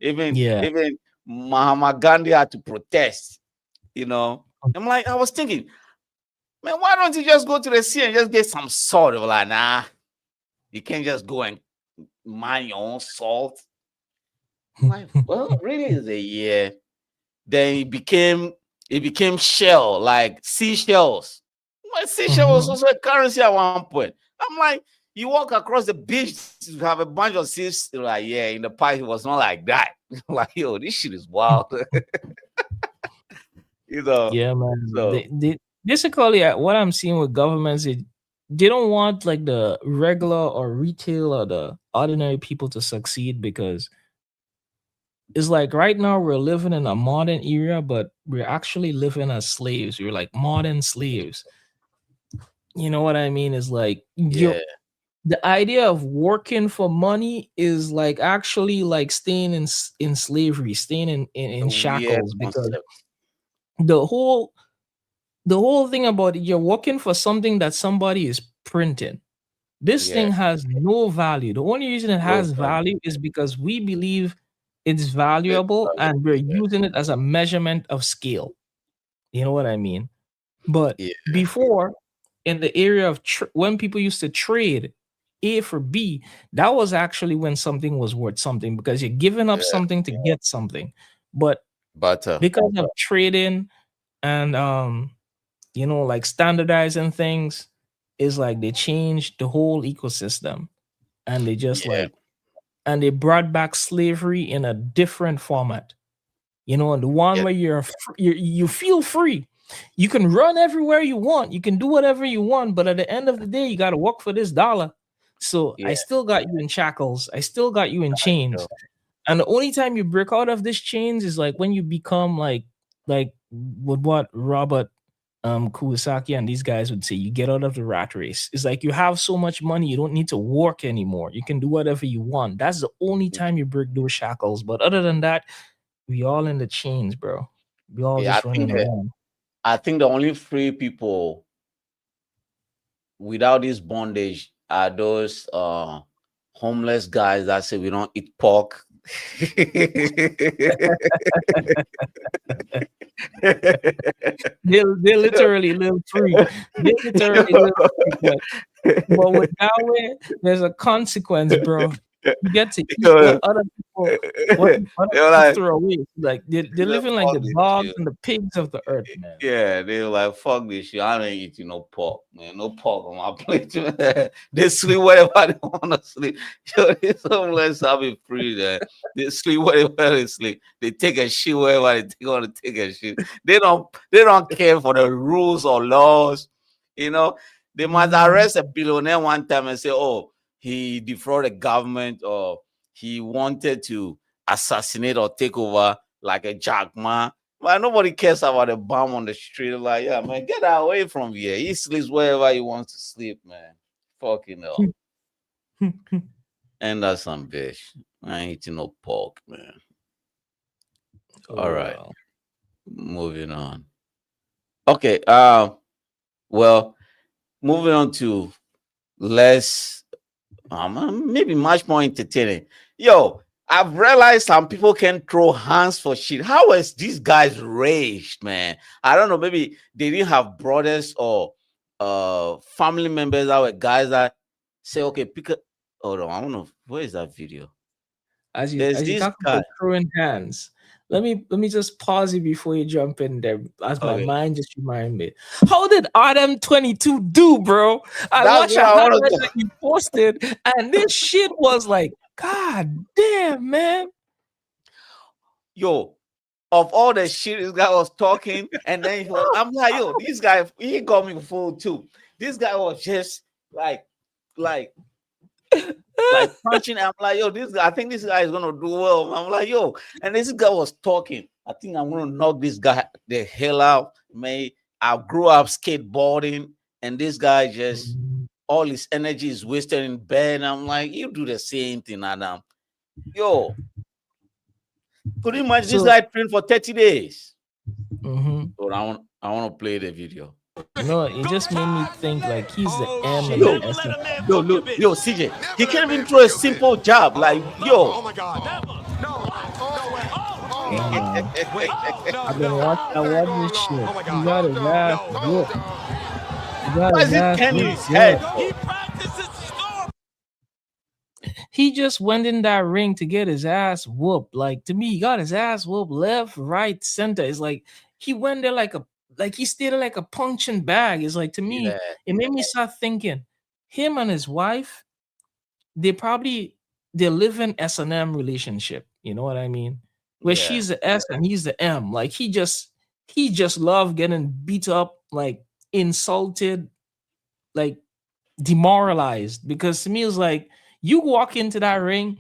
even Yeah. even Mahatma Gandhi had to protest. You know, I was thinking, man, why don't you just go to the sea and just get some salt? They were like, nah, you can't just go and mine your own salt. I'm like, well, really is a year. Then it became shell, like seashells. My seashell was also a currency at one point. I'm like, you walk across the beach, you have a bunch of seas. Like, yeah, in the past it was not like that. Like, yo, this shit is wild. You know. Yeah, man. So They basically what I'm seeing with governments is they don't want like the regular or retail or the ordinary people to succeed because it's like right now we're living in a modern era, but we're actually living as slaves. We're like modern slaves. You know what I mean? Is like yeah, the idea of working for money is like actually like staying in slavery, staying a in weird shackles because concept. the whole the whole thing about it, you're working for something that somebody is printing. This Yeah, thing has no value. The only reason it no has value. value is because we believe it's It's valuable valuable. and we're Yeah, using it as a measurement of scale. You know what I mean? But yeah, before, in the area of when people used to trade A for B, that was actually when something was worth something because you're giving up yeah. something to get something. But Butter. because of trading and like standardizing things, is like they changed the whole ecosystem and they just Yeah, like and they brought back slavery in a different format. And the one yeah, where you feel free. You can run everywhere you want. You can do whatever you want, but at the end of the day, you got to work for this dollar. So I yeah. still got you in shackles. I still got you in Sure. chains. And the only time you break out of this chains is like when you become like with what Robert Kiyosaki and these guys would say, you get out of the rat race. It's like you have so much money, you don't need to work anymore. You can do whatever you want. That's the only time you break those shackles. But other than that, we all in the chains, bro. We all Yeah, just running around. I think the only free people without this bondage are those homeless guys that say we don't eat pork. They literally live free. They literally live free. But with Yahweh, there's a consequence, bro. You get to eat what Yo, other they were people like, throw away. Like they're "Man, living like fuck the this dogs shit." and the pigs of the earth, man. Yeah, they were like, fuck this shit. I ain't eating no pork, man. No pork on my plate. Man. They sleep wherever they want to sleep. Yo, this homeless, I'll be free there. They sleep wherever they sleep. They take a shit wherever they want to take a shit. They don't care for the rules or laws. You know, they might arrest a billionaire one time and say, oh, he defrauded the government or he wanted to assassinate or take over like a Jack Ma. Man, nobody cares about a bum on the street. Like, yeah, man, get away from here. He sleeps wherever he wants to sleep, man. Fucking hell. And that's some bitch. I ain't eating no pork, man. All Oh right, well. moving on. Okay, well, moving on to less maybe much more entertaining. Yo, I've realized some people can throw hands for shit. How was these guys raised, man? I don't know. Maybe they didn't have brothers or family members that were guys that say, okay, pick up. Hold on, I don't know. Where is that video? There's As you this talk guy. about throwing hands, let me just pause you before you jump in there, as my Okay, mind just reminded me. How did Adam 22 do, bro? I that's watched what a I want highlight to that you posted, and this shit was like, God damn, man. Yo, of all the shit this guy was talking, and then I'm like, yo, this guy, he got me fooled too. This guy was just like, like, like punching. I'm like, yo, this guy, I think this guy is gonna do well. I'm like, yo, and this guy was talking. I think I'm gonna knock this guy the hell out. Man, I grew up skateboarding, and this guy just all his energy is wasted in bed. I'm like, you do the same thing, Adam. Yo, could you imagine this So, guy trained for 30 days? mhm. But I want to play the video. It just made me think like he's the M and Yo, the S. yo, CJ, he can't even throw a simple jab. Like, yo, Yeah, man. I watched this shit. He got his ass whooped. He got why his is it ass turning whooped his good. head? He just went in that ring to get his ass whooped. Like to me, he got his ass whooped left, right, center. It's like he went there like he stayed there like a punching bag. It's like to me, Yeah, it made me start thinking, him and his wife, they probably they live in S&M relationship. You know what I mean? Where yeah, she's the S and he's the M. Like he just love getting beat up, like insulted, like demoralized. Because to me, it's like you walk into that ring,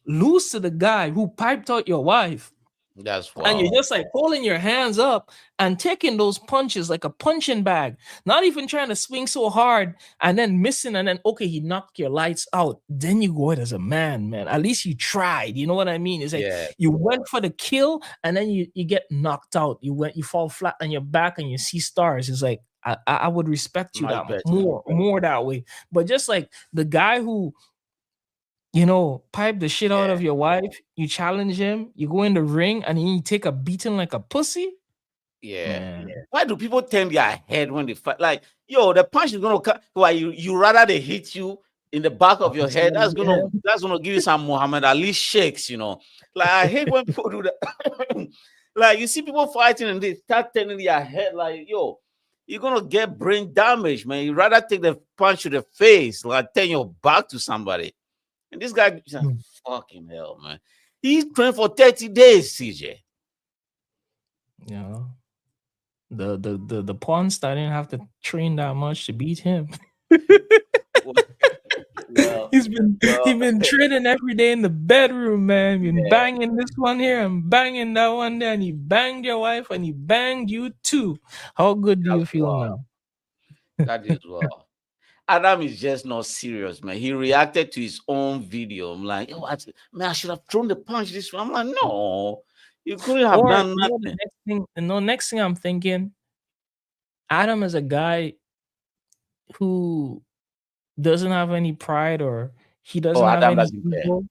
lose to the guy who piped out your wife, that's and you're wow. just like holding your hands up and taking those punches like a punching bag, not even trying to swing so hard and then missing. And then, okay, he knocked your lights out. Then you go out as a man, man. At least you tried. You know what I mean? It's like Yeah, you went for the kill and then you get knocked out. You fall flat on your back and you see stars. It's like, I would respect you much that better. more that way. But just like the guy who pipe the shit out Yeah, of your wife, you challenge him, you go in the ring, and then you take a beating like a pussy. yeah. Man, Why do people turn their head when they fight? Like, yo, the punch is gonna come. Why you rather they hit you in the back of on the your side head? of your head. That's gonna give you some Muhammad Ali shakes. Like I hate when people do that. Like you see people fighting and they start turning their head. Like, yo, you're gonna get brain damage, man. You rather take the punch to the face, like turn your back to somebody. And this guy, Mm. fucking hell, man. He's trained for 30 days, CJ. You know, the pawn star didn't have to train that much to beat him. Well, He's been well, he been training every day in the bedroom, man. Been yeah, banging this one here and banging that one there, and he banged your wife and he banged you too. How good do you that's feel wow. now? That is wow. Adam is just not serious, man. He reacted to his own video. I'm like, yo, man, I should have thrown the punch this one. I'm like, no, you couldn't have Or done the nothing. next thing I'm thinking, Adam is a guy who doesn't have any pride, or he Oh, doesn't have Adam any doesn't care. ego.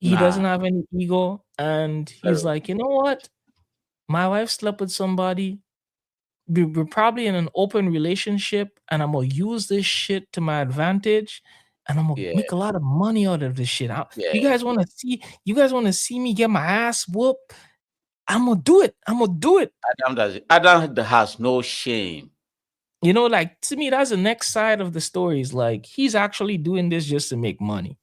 He Nah. doesn't have any ego. And he's Zero. like, you know what? My wife slept with somebody. We're probably in an open relationship, and I'm gonna use this shit to my advantage, and I'm gonna Yeah, make a lot of money out of this shit. yeah. You guys want to see? You guys want to see me get my ass whooped? I'm gonna do it. I'm gonna do it. Adam has no shame. Like to me, that's the next side of the story. Is like he's actually doing this just to make money.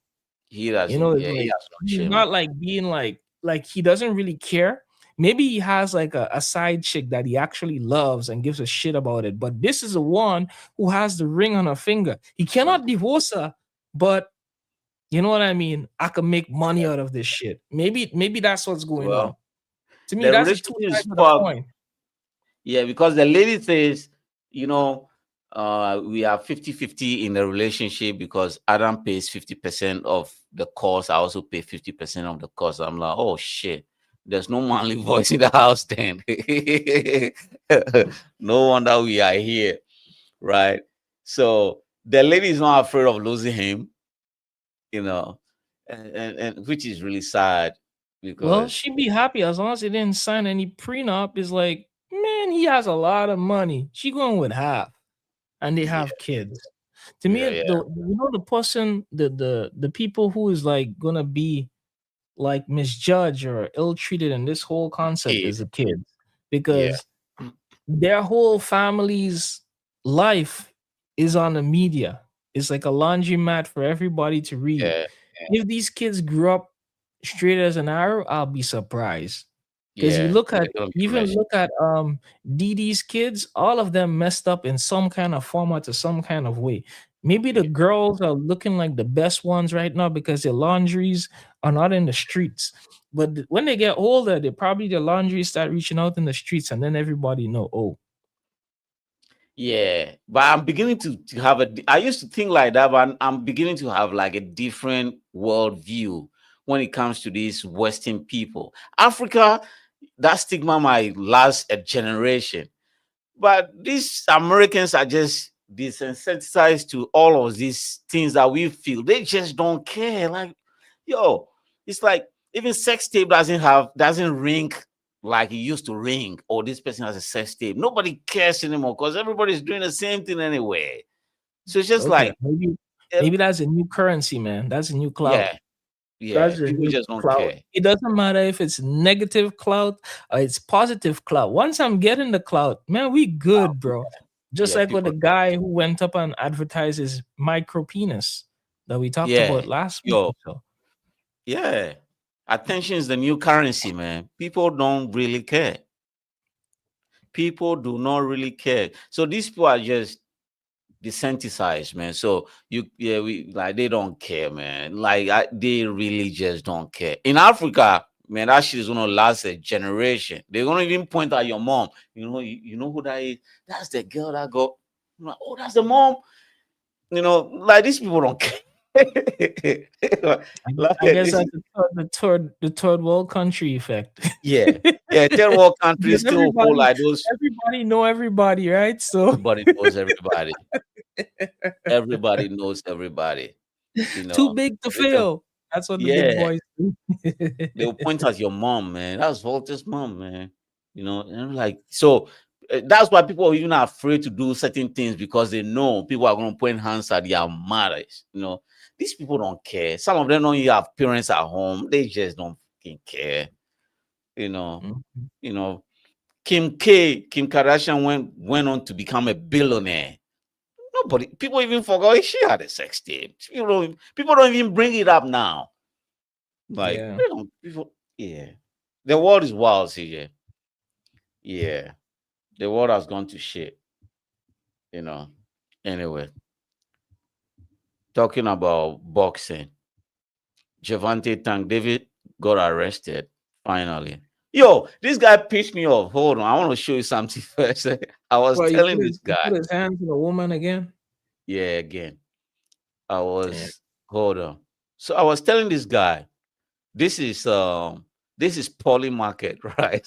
He doesn't, It's yeah, he like has no he's shame. not like being like he doesn't really care. Maybe he has like a side chick that he actually loves and gives a shit about it. But this is the one who has the ring on her finger. He cannot divorce her, but you know what I mean? I can make money out of this shit. Maybe that's what's going on. Well, To me, the that's the relationship two is sides of the fucked. coin. Yeah, because the lady says, you know, we are 50-50 in the relationship because Adam pays 50% of the cost. I also pay 50% of the cost. I'm like, oh shit. There's no manly voice in the house then. No wonder we are here, right? So the lady is not afraid of losing him, you know, and which is really sad Well, because she'd be happy as long as he didn't sign any prenup. It's like, man, he has a lot of money. She going with half, and they yeah, have kids. To me, yeah, yeah, the person, the people who is like gonna be like misjudged or ill treated in this whole concept kid, is the kids, yeah, because their whole family's life is on the media. It's like a laundromat for everybody to read. yeah, If these kids grew up straight as an arrow, I'll be surprised. Because yeah. They're gonna be even messed. look at Dee Dee's kids, all of them messed up in some kind of format or some kind of way. Maybe the Yeah. girls are looking like the best ones right now because their laundries are not in the streets. But when they get older, they probably their laundries start reaching out in the streets, and then everybody know, oh, Yeah, but I'm beginning to have I used to think like that, but I'm beginning to have like a different worldview when it comes to these Western people. Africa, that stigma might last a generation. But these Americans are just desensitized to all of these things that we feel. They just don't care. Like, yo, it's like even sex tape doesn't ring like it used to ring. Or this person has a sex tape. Nobody cares anymore because everybody's doing the same thing anyway. So it's just Okay, like, maybe that's a new currency, man. That's a new cloud. yeah, That's a people new just don't cloud. care. It doesn't matter if it's negative cloud or it's positive cloud. Once I'm getting the cloud, man, we good, bro. Just Yeah, like with the people, guy who went up and advertised his micro penis that we talked yeah, about last week yo, or so. yeah. Attention is the new currency, man. People don't really care. People do not really care. So these people are just desensitized, man. So we like they don't care, man. Like they really just don't care. In Africa, man, that shit is gonna last a generation. They're gonna even point at your mom. You know who that is? That's the girl that got. I'm like, oh, that's the mom. Like these people don't care. I guess that's the third world country effect. Yeah, third world countries Because still hold like those. everybody know everybody, right? So Everybody knows everybody. Everybody knows everybody. too big to They can- fail. That's what the big yeah, boys do. they'll point at your mom, man. That's Walter's mom, man. And I'm like, so that's why people are even afraid to do certain things because they know people are going to point hands at their mothers. These people don't care. Some of them don't even have parents at home. They just don't fucking care. Mhm. Kim Kardashian went on to become a billionaire. People even forgot she had a sex tape. People don't even bring it up now. Like, Yeah. they don't, people, yeah. The world is wild, CJ. Yeah. The world has gone to shit. Anyway, talking about boxing, Gervonta Tank David got arrested finally. Yo, this guy pissed me off. Hold on, I want to show you something first. I was Well, telling this he guy, put his hands on a woman again. yeah, again. I Yeah. was hold on. So I was telling this guy, this is Poly Market, right?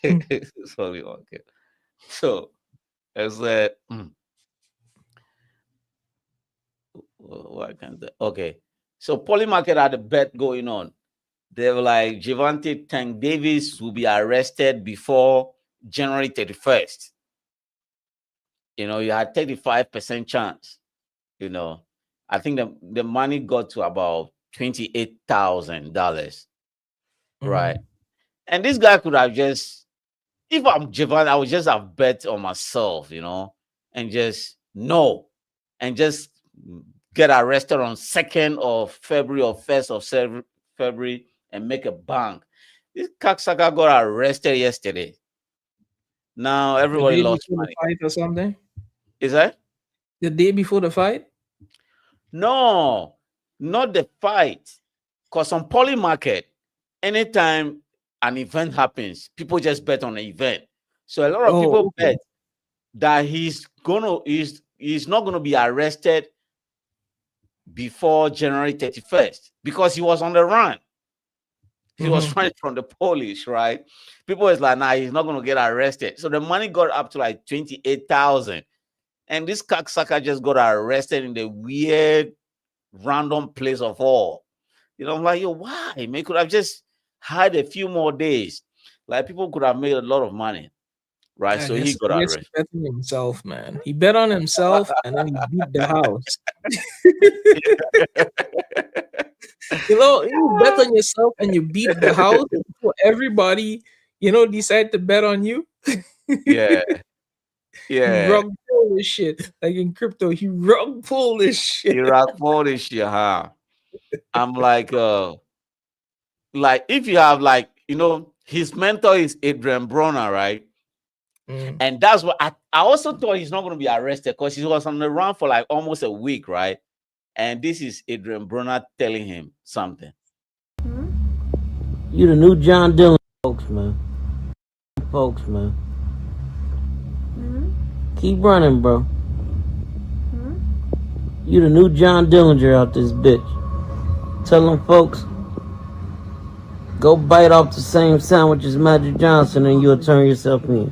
It's Poly Market. So I said, why can't okay. So Poly Market had a bet going on. They were like, Gervonta Tank Davis will be arrested before January 31st. You had 35% chance. I think the money got to about $28,000, right? Mhm. And this guy could have just, if I'm Javon, I would just have bet on myself, and just and just get arrested on 2nd of February or 1st of February and make a bank. This cocksucker got arrested yesterday. Now The everybody day lost before the money. fight or something. Is that? The day before the fight. No, not the fight. Because on Poly Market, anytime an event happens, people just bet on the event. So a lot of people Oh, okay. bet that he's not gonna be arrested before January 31st because he was on the run. He was Mhm. running from the police, right? People was like, nah, he's not gonna get arrested. So the money got up to like 28,000. And this cocksucker just got arrested in the weird random place of all. I'm like, yo, why? Man, could have just had a few more days. Like people could have made a lot of money, right? I So he guess got he arrested. bet on himself, man. He bet on himself and then he beat the house. You bet on yourself and you beat the house before everybody, decide to bet on you. Yeah, He yeah. rug pull this shit. Like in crypto, he rug pull this shit. Iraq for this shit, huh? I'm like if you have his mentor is Adrian Bronner, right? Mm. And that's what I also thought he's not going to be arrested because he was on the run for like almost a week, right? And this is Adrian Bronner telling him something. You the new John Dillon, folks, man. Keep running, bro. You the new John Dillinger out this bitch. Tell them folks, go bite off the same sandwich as Magic Johnson and you'll turn yourself in.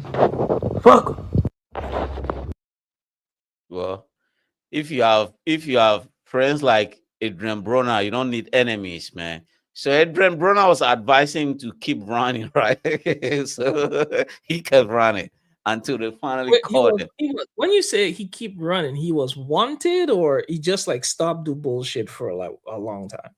Fuck 'em. Well, if you have friends like Adrian Broner, you don't need enemies, man. So Adrian Broner was advising him to keep running, right? So he kept running until they finally Wait, caught him. when you say he keep running, he was wanted or he just like stopped do bullshit for like a long time?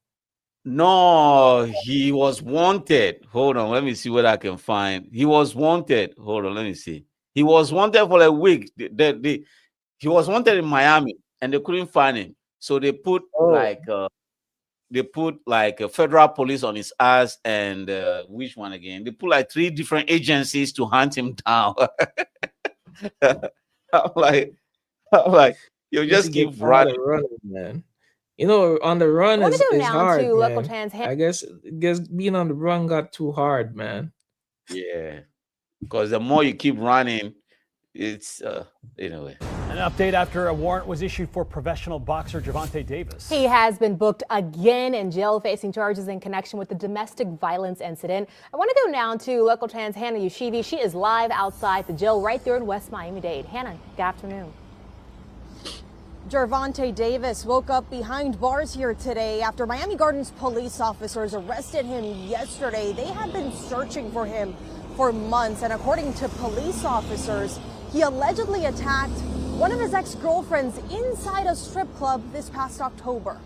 No, he was wanted. Hold on, let me see what I can find. He was wanted. Hold on, let me see. He was wanted for a week. He was wanted in Miami, and they couldn't find him. So they put like a federal police on his ass, and which one again? They put like 3 different agencies to hunt him down. I'm like, you just keep running. Running, man. You know, on the run Want to go is now hard, to local man. trans. I guess being on the run got too hard, man. Yeah, because the more you keep running, it's anyway. An update after a warrant was issued for professional boxer Gervonta Davis. He has been booked again in jail, facing charges in connection with the domestic violence incident. I want to go now to local trans Hannah Yashivi. She is live outside the jail right there in West Miami-Dade. Hannah, good afternoon. Gervonta Davis woke up behind bars here today after Miami Gardens police officers arrested him yesterday. They had been searching for him for months, and according to police officers, he allegedly attacked one of his ex-girlfriends inside a strip club this past October.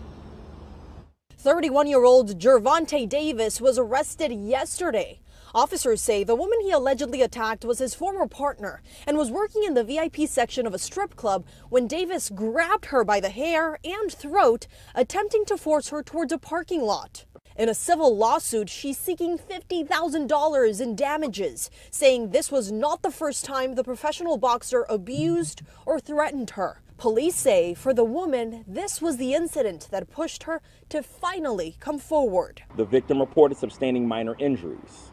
31-year-old Gervonta Davis was arrested yesterday. Officers say the woman he allegedly attacked was his former partner and was working in the VIP section of a strip club when Davis grabbed her by the hair and throat, attempting to force her towards a parking lot. In a civil lawsuit, she's seeking $50,000 in damages, saying this was not the first time the professional boxer abused or threatened her. Police say for the woman, this was the incident that pushed her to finally come forward. The victim reported sustaining minor injuries,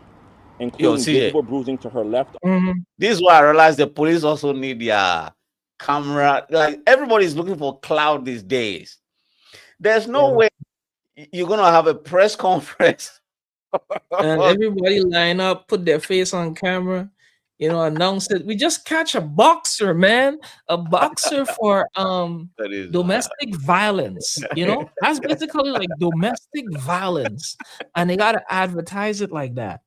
including visible bruising to her left. This is why I realized the police also need their camera. Like, everybody's looking for clout these days. There's no way you're gonna have a press conference and everybody line up, put their face on camera, you know, announce it. We just catch a boxer, man, a boxer for domestic violence. You know, that's basically like domestic violence, and they gotta advertise it like that.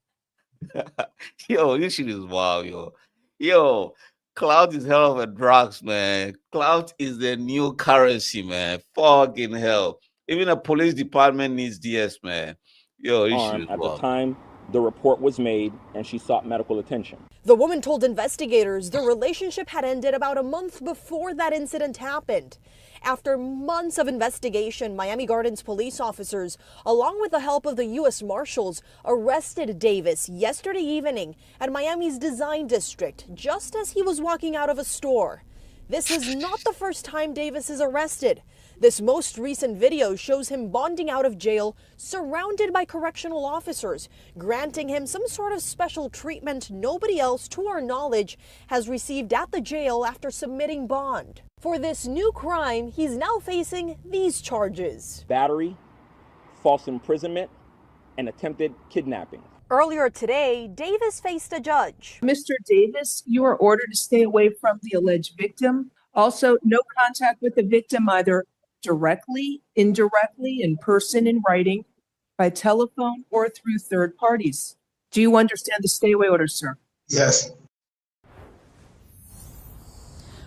Yo, this shit is wild, yo. Clout is hell of a drugs, man. Clout is the new currency, man. Fucking hell. Even the police department needs DS, man. Yo, this shit is at wild. the time the report was made, and she sought medical attention. The woman told investigators the relationship had ended about a month before that incident happened. After months of investigation, Miami Gardens police officers, along with the help of the U.S. Marshals, arrested Davis yesterday evening at Miami's Design District, just as he was walking out of a store. This is not the first time Davis is arrested. This most recent video shows him bonding out of jail, surrounded by correctional officers, granting him some sort of special treatment nobody else, to our knowledge, has received at the jail after submitting bond. For this new crime, he's now facing these charges: battery, false imprisonment, and attempted kidnapping. Earlier today, Davis faced a judge. Mr. Davis, you are ordered to stay away from the alleged victim. Also, no contact with the victim, either directly, indirectly, in person, in writing, by telephone, or through third parties. Do you understand the stay away order, sir? Yes.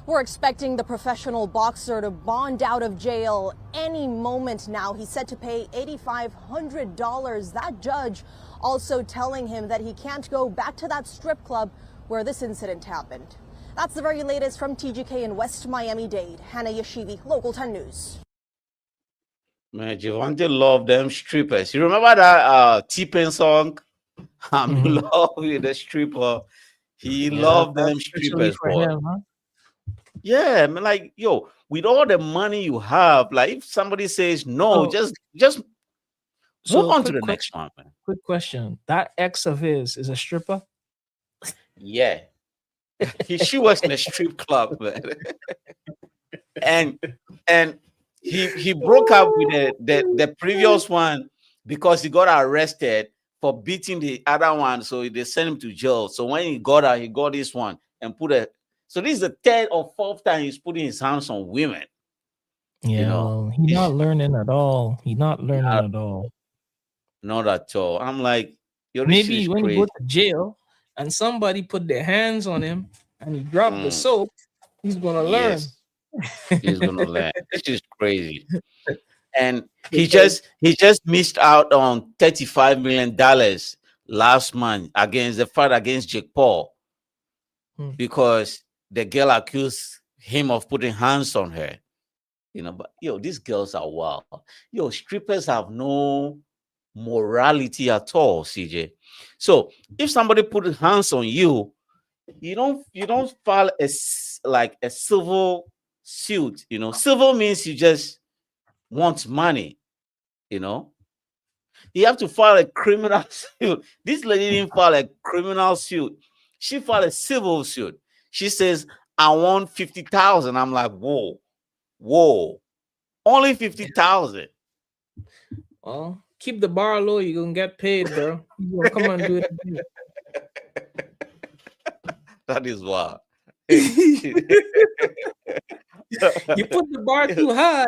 We're expecting the professional boxer to bond out of jail any moment now. He's set to pay $8,500. That judge also telling him that he can't go back to that strip club where this incident happened. That's the very latest from TGK in West Miami-Dade. Hannah Yashivi, Local 10 News. Man, Gervonta loved them strippers. You remember that T-Pain song? I'm in love with the stripper. He loved them strippers, boy. Him, huh? Yeah, I mean, like, yo, with all the money you have, like, if somebody says no, just move on to the next one, man. Quick question: that ex of his is a stripper? Yeah, she works in a strip club, man. and he broke up with the previous one because he got arrested for beating the other one, so they sent him to jail. So when he got out, he got this one. and put a. So this is the third or fourth time he's putting his hands on women. Yeah, well, he's not learning at all. He's not learning at all. Not at all. I'm like, maybe when he go to jail and somebody put their hands on him and he dropped the soap, he's gonna learn. He's gonna learn. This is crazy. And he just missed out on $35 million last month against the fight against Jake Paul because the girl accused him of putting hands on her. But these girls are wild. Strippers have no morality at all, CJ. So if somebody put hands on you, you don't file a civil suit. Civil means you just want money. You have to file a criminal suit. This lady didn't file a criminal suit. She filed a civil suit. She says, I want 50,000. I'm like, whoa, only 50,000. Well, keep the bar low. You're gonna get paid, bro. You gonna come and do it. That is wild. You put the bar too high.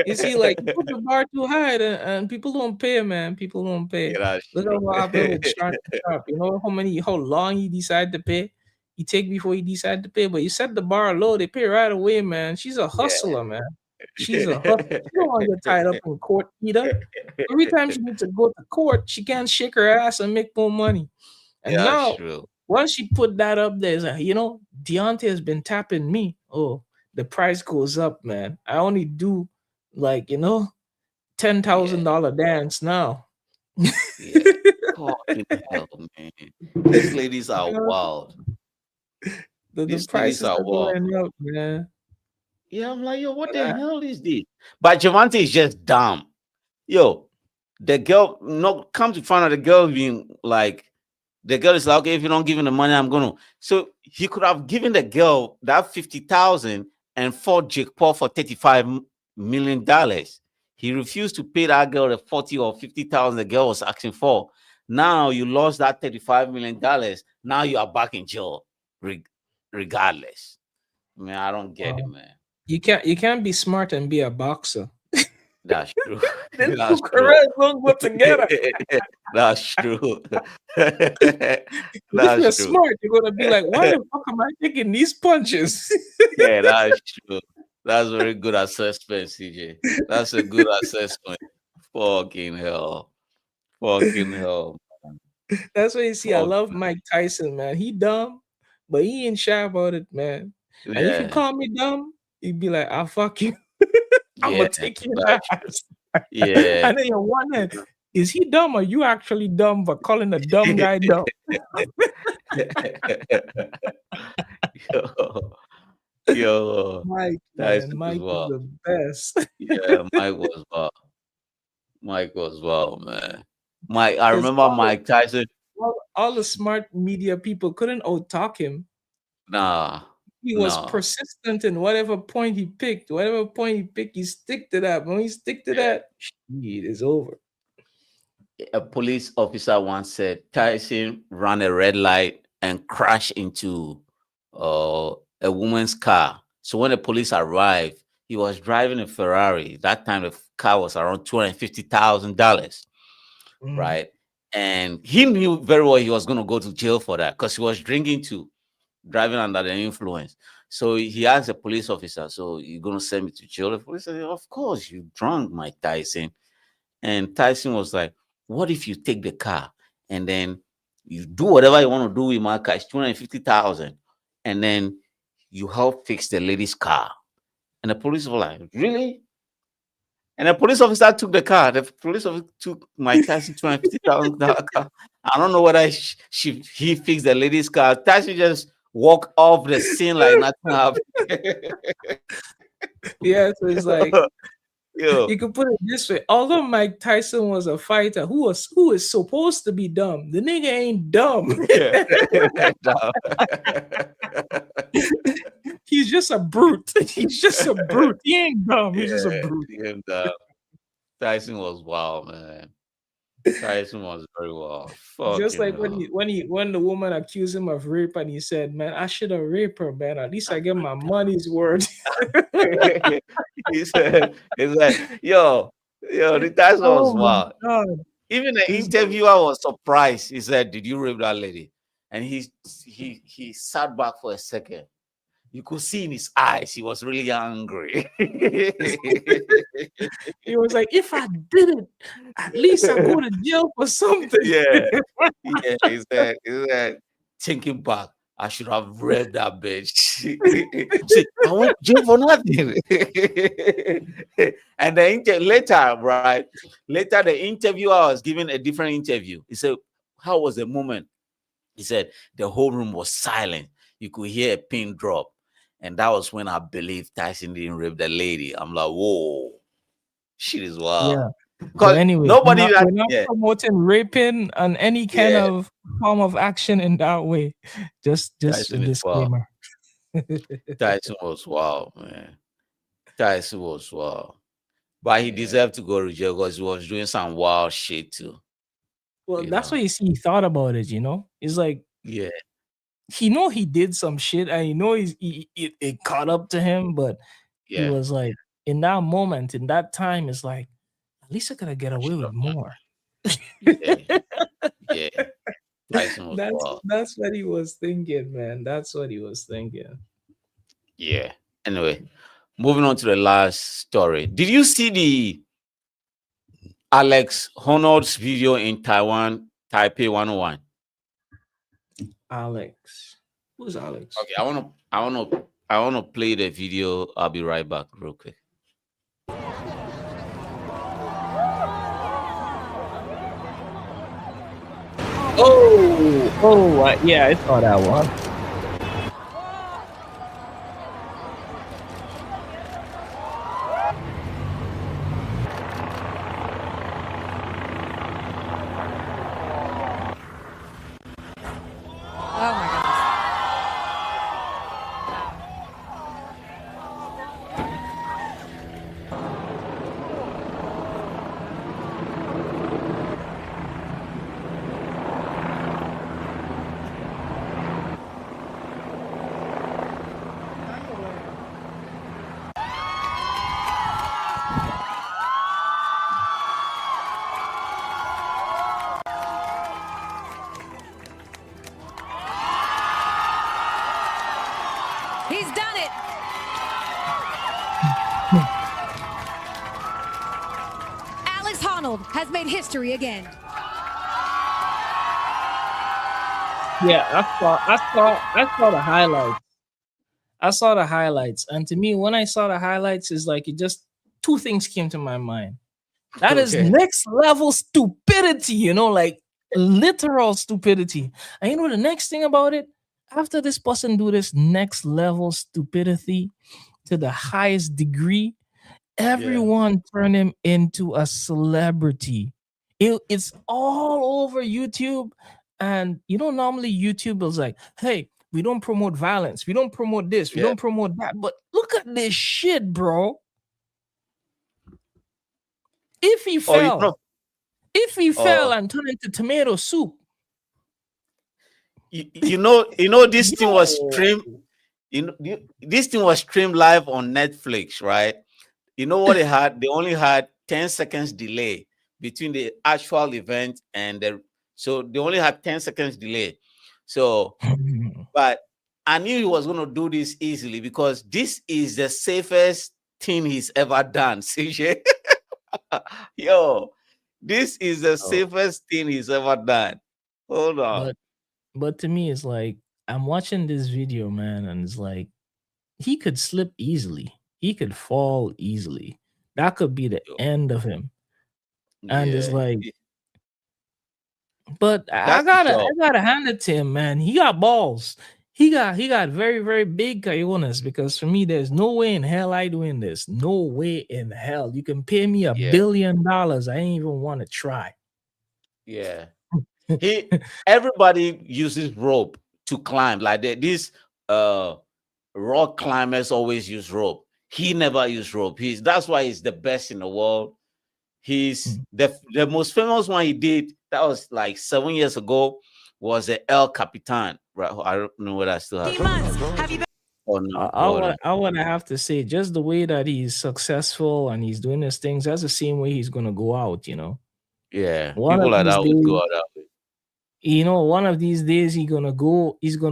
You see, like you put the bar too high, and people don't pay, man. People don't pay. Look at what happened with Sharp. You know how long he decided to pay. He take before he decide to pay, but you set the bar low, they pay right away, man. She's a hustler, man. She's a hustler. She don't want to get tied up in court either. Every time she needs to go to court, she can't shake her ass and make more money. And now, once she put that up there, it's like, Deontay has been tapping me. Oh, the price goes up, man. I only do $10,000 dance now. Hell, man. These ladies are wild. The prices are going up, man. Yeah, I'm like, what the hell is this? But Javante is just dumb. The girl, come to find out the girl being like, the girl is like, okay, if you don't give him the money, I'm gonna. So he could have given the girl that 50,000 and fought Jake Paul for $35 million. He refused to pay that girl the 40 or 50,000 the girl was asking for. Now you lost that $35 million. Now you are back in jail, regardless. Man, I don't get it, man. You can't be smart and be a boxer. That's true. That's true. Don't go together. That's true. If you're smart, you're gonna be like, why the fuck am I taking these punches? Yeah, that's true. That's a very good assessment, CJ. That's a good assessment. Fucking hell. Man. That's what you see. I love Mike Tyson, man. He dumb, but he ain't shy about it, man. And if you call me dumb, he'd be like, I'll fuck you. I'm gonna take your ass. Yeah. And then you're wondering, is he dumb or you actually dumb for calling a dumb guy dumb? Yo, Mike is the best. Yeah, Mike was well, man. I remember Mike Tyson. All the smart media people couldn't out-talk him. Nah. He was persistent in whatever point he picked. Whatever point he picked, he stick to that. When he stick to that, it is over. A police officer once said Tyson ran a red light and crashed into a woman's car. So when the police arrived, he was driving a Ferrari. That time the car was around $250,000, right? And he knew very well he was going to go to jail for that because he was drinking too, driving under the influence. So he asked the police officer, so you're going to send me to jail? The police said, of course, you drunk, Mike Tyson. And Tyson was like, what if you take the car and then you do whatever you want to do with my car? It's $250,000. And then you help fix the lady's car. And the police were like, really? And the police officer took the car. The police officer took Mike Tyson $250,000 car. I don't know whether he fixed the lady's car. Tyson just walked off the scene like nothing happened. Yeah, so it's like, you could put it this way. Although Mike Tyson was a fighter who is supposed to be dumb, the nigga ain't dumb. He's just a brute. He's just a brute. He ain't dumb. He's just a brute. Tyson was wild, man. Tyson was very well. Just Fucking like hell. when the woman accused him of rape and he said, "Man, I should have raped her, man. At least I get my money's worth." he said, yo, the Tyson was Oh my wild. god. Even the This interviewer was surprised. He said, "Did you rape that lady?" And he sat back for a second. You could see in his eyes he was really angry. He was like, if I did it, at least I go to jail for something. Yeah. He said, thinking back, I should have read that bitch. See, I went to jail for nothing. And later, right? Later, the interviewer was giving a different interview. He said, how was the moment? He said, the whole room was silent. You could hear a pin drop. And that was when I believed Tyson didn't rape the lady. I'm like, whoa, shit is wild. Yeah. Because But anyway, nobody we're not promoting raping and any kind of form of action in that way. Just a disclaimer. Tyson was wild, man. Tyson was wild. But he deserved to go to jail because he was doing some wild shit too. Well, that's what he thought about it, you know? It's like, yeah, he did some shit and it caught up to him, but he was like, in that moment, in that time, it's like, at least I could get away with more. Yeah. Tyson was wild. That's what he was thinking, man. That's what he was thinking. Yeah. Anyway, moving on to the last story. Did you see the Alex Honnold's video in Taiwan, Taipei 101? Alex. Who's Alex? Okay, I wanna play the video. I'll be right back real quick. Yeah, I saw that one. Oh my goodness. He's done it. Alex Honnold has made history again. Yeah, I saw the highlights. I saw the highlights, and to me, when I saw the highlights, it's like it just two things came to my mind. That is next level stupidity, you know, like literal stupidity. And you know the next thing about it, after this person do this next level stupidity to the highest degree, everyone turn him into a celebrity. It's all over YouTube. And you know, normally YouTube is like, hey, we don't promote violence, we don't promote this, we don't promote that. But look at this shit, bro. If he fell, and turned into tomato soup, you know, this thing was streamed. This thing was streamed live on Netflix, right? You know what they had? They only had 10 seconds delay between the actual event and so they only had 10 seconds delay. So, but I knew he was going to do this easily because this is the safest thing he's ever done, CJ. Yo, this is the safest thing he's ever done. Hold on. But to me, it's like, I'm watching this video, man, and it's like, he could slip easily. He could fall easily. That could be the end of him. And it's like, but I gotta hand it to him, man. He got balls. He got very, very big cojones, because for me, there's no way in hell I doing this. No way in hell. You can pay me $1 billion. I ain't even want to try. Yeah. Everybody uses rope to climb. Like these rock climbers always use rope. He never used rope. That's why he's the best in the world. He's the most famous one he did. That was like 7 years ago. Was the El Capitan, right? I don't know what I still have. Oh no, I would have to say just the way that he's successful and he's doing his things. That's the same way he's gonna go out. yeah. One People of like these that would go days, out that way. one of these days he's gonna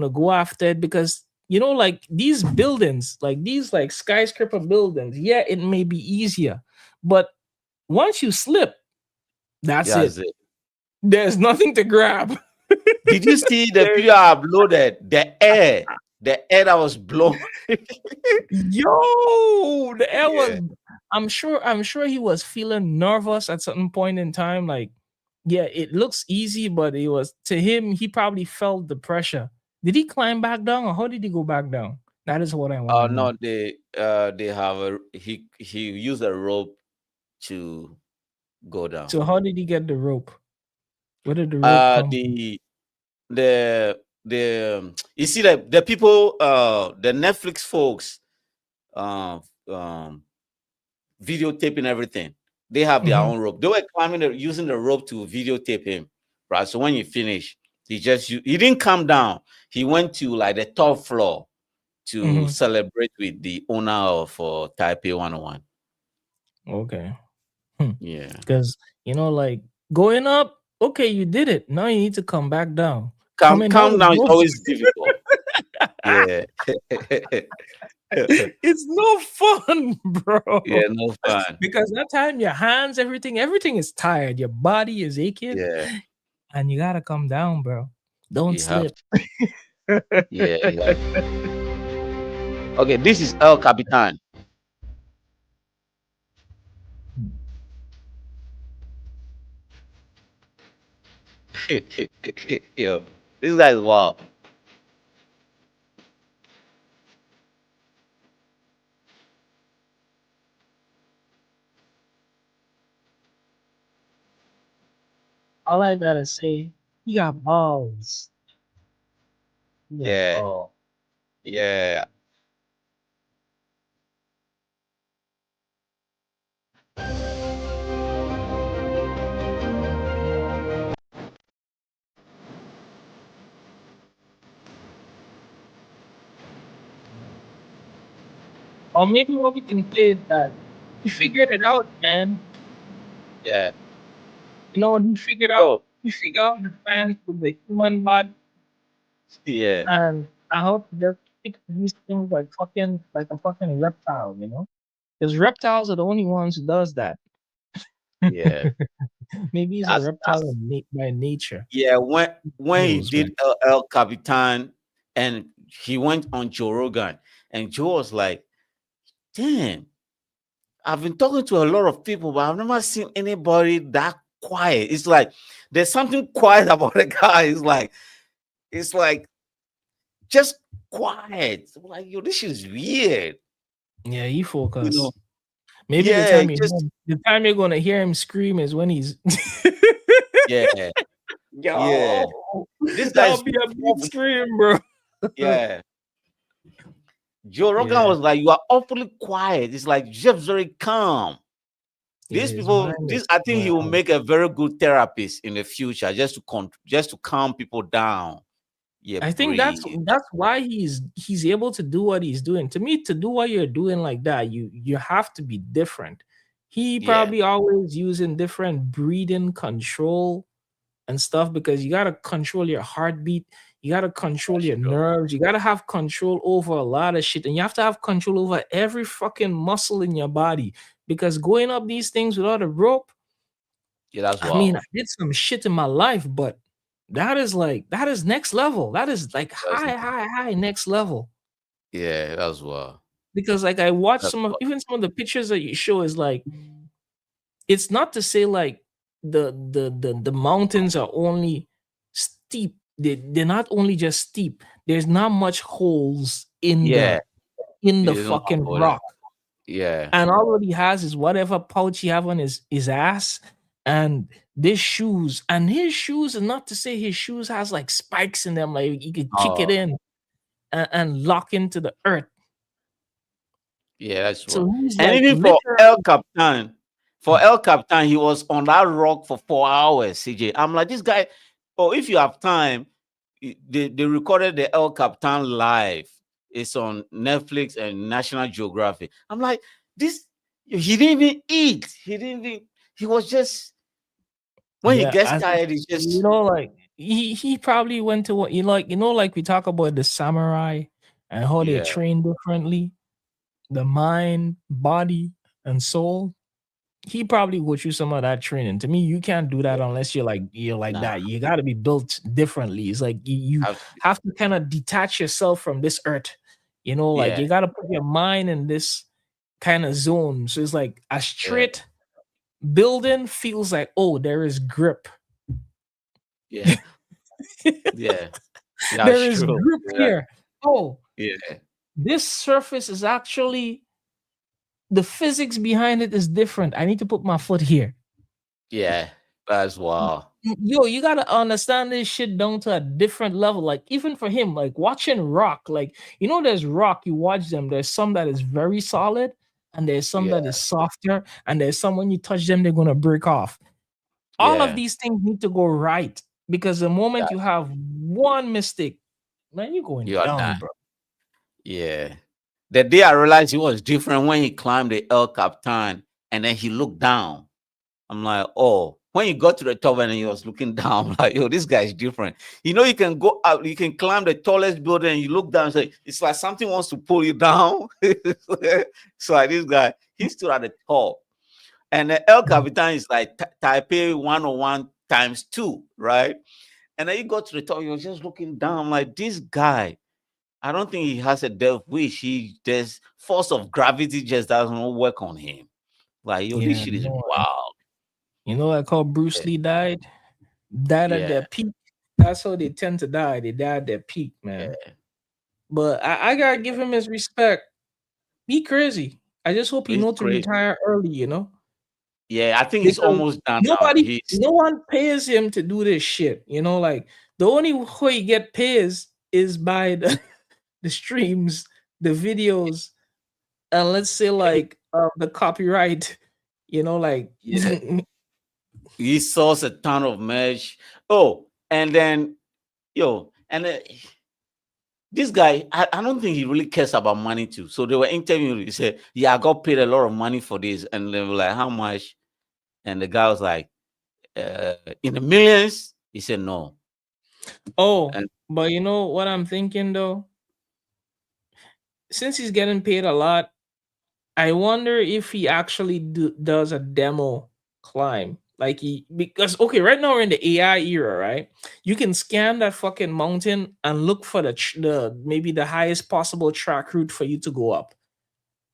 go after it because like these buildings, like these like skyscraper buildings, yeah, it may be easier, but once you slip, that's Yeah, it. There's nothing to grab. Did you see the video I uploaded? The air that was blown. Yo, the air was. I'm sure he was feeling nervous at certain point in time. Like, yeah, it looks easy, but it was to him. He probably felt the pressure. Did he climb back down, or how did he go back down? That is what I want to know. No, they have he used a rope to go down. So how did he get the rope? Where did the rope come from? The you see the people, the Netflix folks, videotaping everything. They have their own rope. They were using the rope to videotape him, right? So when he finished, he didn't come down. He went to like the top floor to celebrate with the owner of Taipei 101. Okay. Yeah. Because like going up, okay, you did it. Now you need to come back down. Come down is always difficult. Yeah. It's no fun, bro. Yeah, no fun. Because that time your hands, everything is tired. Your body is aching. Yeah. And you gotta come down, bro. Don't slip. Yeah. Okay, this is El Capitan. Yo, this guy is wild. All I gotta say, he got balls. Yeah. Oh. Yeah. Or maybe what we can play is that he figured it out, man. Yeah. He figured out the plans with the human body. Yeah. And I hope they fix these things like a fucking reptile, Because reptiles are the only ones who does that. Yeah. Maybe he's a reptile by nature. Yeah, when he did El Capitan and he went on Joe Rogan, and Joe was like, damn, I've been talking to a lot of people, but I've never seen anybody that quiet. It's like there's something quiet about the guy. It's like just quiet. Like, yo, this is weird. Yeah, he focused. Maybe the time you're gonna hear him scream is when he's yeah. Yo, yeah. This that'll be a big scream, bro. Yeah. Joe Rogan was like, you are awfully quiet. It's like just very calm. These people, I think he will make a very good therapist in the future, just to calm people down. Yeah, I think that's why he's able to do what he's doing. To me, to do what you're doing like that, you have to be different. He probably always using different breathing control and stuff because you gotta control your heartbeat, you gotta control your nerves, you gotta have control over a lot of shit, and you have to have control over every fucking muscle in your body. Because going up these things without a rope, that's wild. I mean, I did some shit in my life, but that is next level. That is like high next level. Yeah, that's wild. Because like I watched some of the pictures that you show is like, it's not to say like the mountains are only steep. They're not only just steep. There's not much holes in the fucking rock. Yeah. And all he has is whatever pouch he have on his ass and these shoes. And his shoes is not to say his shoes has like spikes in them, like you could kick it in and lock into the earth. Yeah, that's so right. he's And like even for El Capitan, For El Capitan, he was on that rock for 4 hours, CJ. I'm like, this guy, if you have time, they recorded the El Capitan live. It's on Netflix and National Geographic. I'm like, he didn't even eat. He was just, when he gets tired, he's just, like he probably went to what like we talk about the samurai and how they train differently, the mind, body, and soul. He probably go through some of that training. To me, you can't do that unless you're like that. You got to be built differently. It's like you have to kind of detach yourself from this earth. Like you got to put your mind in this kind of zone. So it's like a straight building feels like, oh, there is grip. Yeah. Yeah. There is grip here. Oh, yeah. This surface is actually, the physics behind it is different. I need to put my foot here. Yeah, that's wow. Yo, you gotta understand this shit down to a different level. Like, even for him, like watching rock, like, there's rock, you watch them, there's some that is very solid, and there's some that is softer, and there's some when you touch them, they're gonna break off. All of these things need to go right, because the moment you have one mistake, man, you're going down, bro. Yeah. The day I realized he was different when he climbed the El Capitan and then he looked down. I'm like, oh, when he got to the top and he was looking down, I'm like, yo, this guy is different. You can go up, you can climb the tallest building and you look down and say, it's like something wants to pull you down. So like this guy, he stood at the top. And the El Capitan is like Taipei 101 times 2, right? And then you go to the top, you're just looking down. I'm like, this guy, I don't think he has a death wish. There's force of gravity just doesn't work on him. Like, yo, this shit is wild. Like how Bruce Lee died at their peak. That's how they tend to die. They die at their peak, man. But I gotta give him his respect. He crazy. I just hope he knows to retire early, Yeah, I think he's almost done. No one pays him to do this shit. Like the only way he get pays is by the streams, the videos, and let's say like the copyright. Like he sourced a ton of merch. Oh, and then this guy, I don't think he really cares about money too. So they were interviewing him. He said, "Yeah, I got paid a lot of money for this," and they were like, "How much?" And the guy was like, "In the millions." He said, "No." Oh, but you know what I'm thinking though? Since he's getting paid a lot, I wonder if he actually does a demo climb. Like because right now we're in the AI era, right? You can scan that fucking mountain and look for the maybe the highest possible track route for you to go up.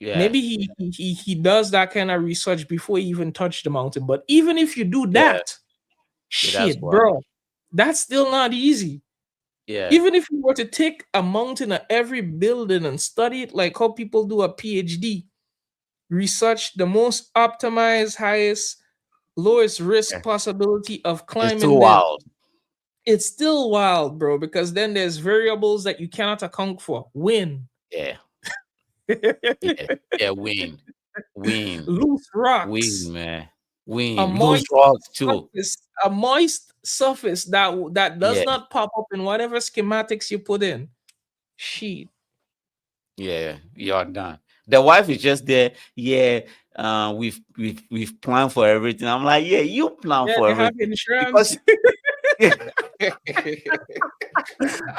Yeah. Maybe he does that kind of research before he even touch the mountain. But even if you do that, shit, bro, that's still not easy. Yeah. Even if you were to take a mountain at every building and study it like how people do a PhD, research the most optimized, highest, lowest risk possibility of climbing. It's too wild. It's still wild, bro, because then there's variables that you cannot account for. Wind. Yeah. Wind. Loose rocks. Wind, man. Wind. Loose rocks too. A moist surface that does not pop up in whatever schematics you put in. Shit. Yeah, you're done. The wife is just there. Yeah, we've planned for everything. I'm like, yeah, you plan for everything. Have insurance.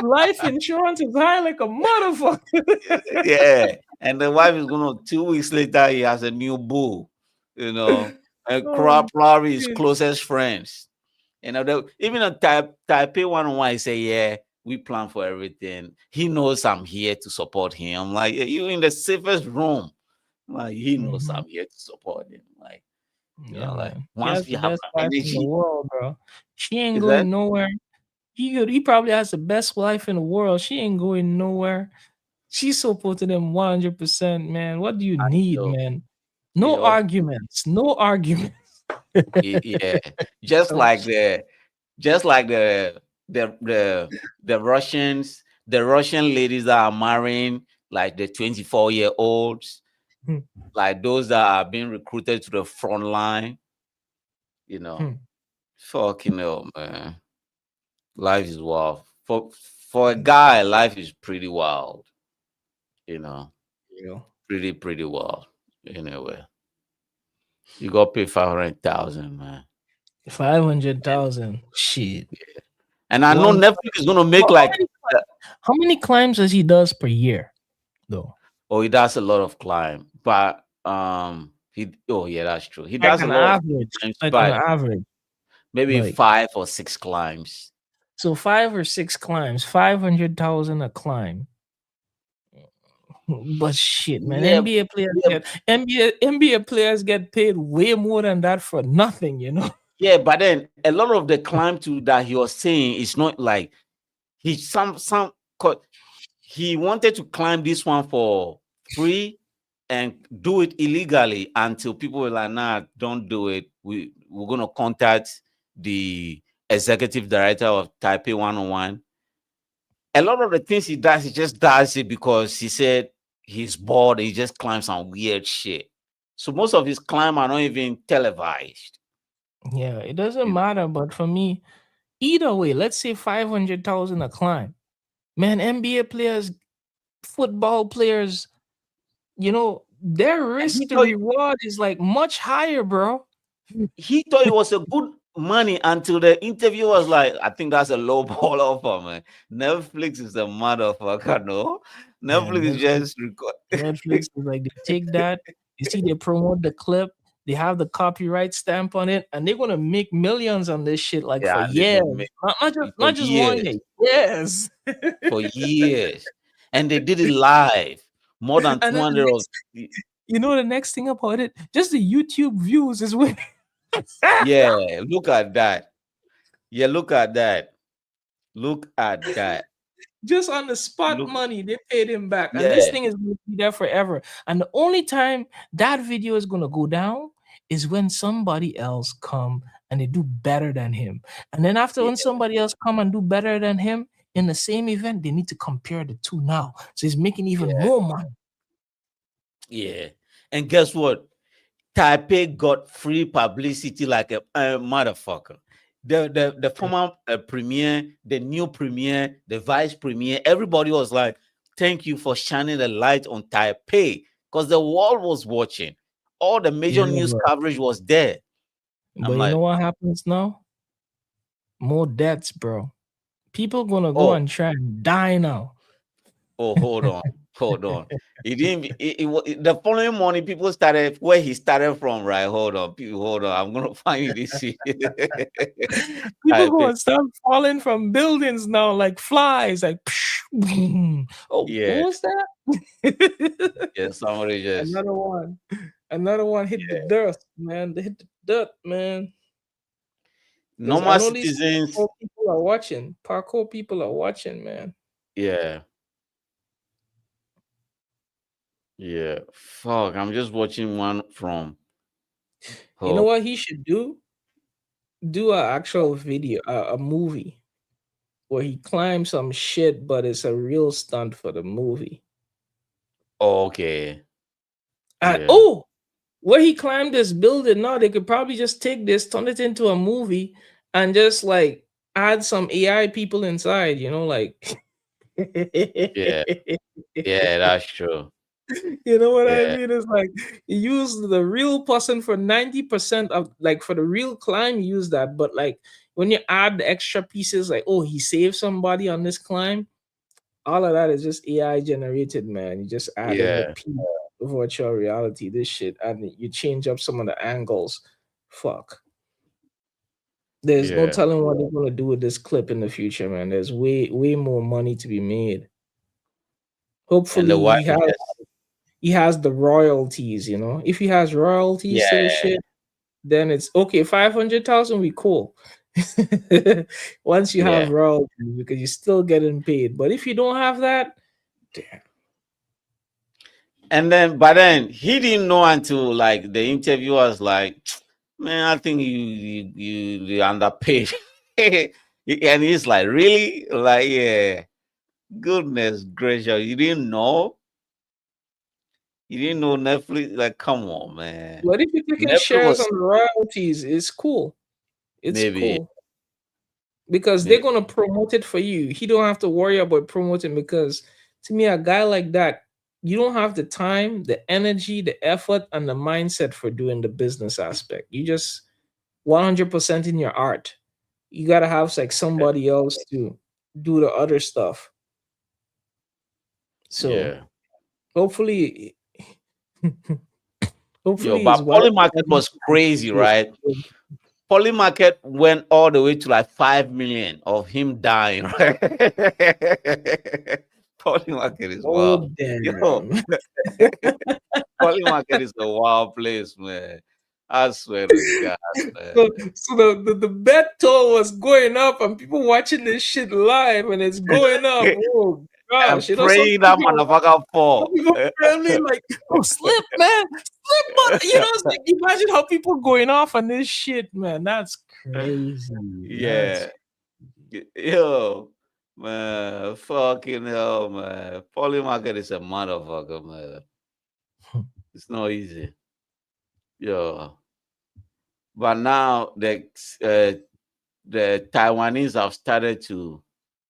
Life insurance is high like a motherfucker. Yeah, and the wife is gonna 2 weeks later. He has a new boo, and probably his closest friends. Even on Taipei 101, he say, yeah, we plan for everything. He knows I'm here to support him. I'm like, you in the safest room. Like, he knows I'm here to support him. Like, like once we have energy in the world, bro. She ain't going nowhere. He probably has the best wife in the world. She ain't going nowhere. She's supporting him 100%, man. What do you need, man? No arguments. No arguments. Yeah, just like the Russian ladies that are marrying like the 24-year-olds, like those that are being recruited to the front line. You know, fucking hell, man. Life is wild. For a guy, life is pretty wild. You know, pretty wild. Anyway, you got to pay 500,000, man. 500,000. Shit. Yeah. And I know Netflix is gonna make how many climbs does he does per year, though? Oh, he does a lot of climb, but that's true. He does a lot of climbs, like but on average, maybe like, 5 or 6 climbs. So 5 or 6 climbs, 500,000 a climb. But shit, man, NBA players get paid way more than that for nothing, you know. Yeah, but then a lot of the climb that he was saying is not like he wanted to climb this one for free and do it illegally until people were like, nah, don't do it. We're gonna contact the executive director of Taipei 101. A lot of the things he does, he just does it because he said he's bored. He just climbs some weird shit. So most of his climb are not even televised. Yeah, it doesn't matter. But for me, either way, let's say 500,000 a climb. Man, NBA players, football players, you know, their risk to reward is like much higher, bro. He thought it was a good money until the interview was like, I think that's a low ball offer, man. Netflix is a motherfucker, no? Netflix is just Netflix is like, they take that, you see, they promote the clip, they have the copyright stamp on it, and they're gonna make millions on this shit like for years. Not just 1 year. Yes. For years. And they did it live. More than 200 of you know the next thing about it, just the YouTube views is winning. Yeah, look at that. Yeah, look at that. Look at that. Just on the spot money, they paid him back. And this thing is going to be there forever. And the only time that video is going to go down is when somebody else come and they do better than him. And then after when somebody else come and do better than him in the same event, they need to compare the two now. So he's making even more money. Yeah. And guess what? Taipei got free publicity like a motherfucker. The former premier, the new premier, the vice premier, everybody was like, thank you for shining the light on Taipei, because the world was watching. All the major news coverage was there. But you know what happens now? More deaths, bro. People gonna go and try and die now. Oh, hold on. He didn't. The following morning, people started where he started from. Right? Hold on. I'm gonna find you this shit. People gonna start falling from buildings now like flies. Like, oh, yeah. What was that? Yeah, somebody just another one hit the dirt, man. They hit the dirt, man. Normal citizens. People are watching. Parkour people are watching, man. Yeah. Yeah, fuck. I'm just watching one from. You know what he should do? Do an actual video, a movie where he climbs some shit, but it's a real stunt for the movie. Oh, okay. Where he climbed this building, now they could probably just take this, turn it into a movie, and just like add some AI people inside, you know, like. Yeah, that's true. You know what I mean? It's like you use the real person for 90% of, like, for the real climb, you use that. But like when you add the extra pieces, like, oh, he saved somebody on this climb, all of that is just AI generated, man. You just add in the piece of virtual reality, this shit, and you change up some of the angles. Fuck. There's no telling what they're gonna do with this clip in the future, man. There's way more money to be made. Hopefully he has the royalties, you know. If he has royalties to the shit, then it's okay. 500,000, we cool. Once you have royalties, because you're still getting paid. But if you don't have that, damn. And but then he didn't know until like the interviewer was like, man, I think you underpaid. And he's like, really? Like, yeah. Goodness gracious, you didn't know? You didn't know Netflix? Like, come on, man. What if you're taking Netflix shares was on the royalties? It's cool. It's maybe. cool. Because they're gonna promote it for you. He don't have to worry about promoting, because to me, a guy like that, you don't have the time, the energy, the effort, and the mindset for doing the business aspect. You just 100% in your art. You gotta have like somebody else to do the other stuff. So Yeah. hopefully, hopefully But his wife Polymarket was crazy, right? Polymarket went all the way to like 5 million of him dying, right? Polymarket is wild. Yo, Polymarket is a wild place, man. I swear to God, man. So the bet toll was going up, and people watching this shit live, and it's going up. Oh I'm gosh, you know, some praying that people, motherfucker fall. some people really like, oh, slip, man, slip, but you know, it's like, imagine how people going off on this shit, man. That's crazy. Yeah. Yo, man, fucking hell, man. Polymarket is a motherfucker, man. It's not easy. Yo. But now the Taiwanese have started to.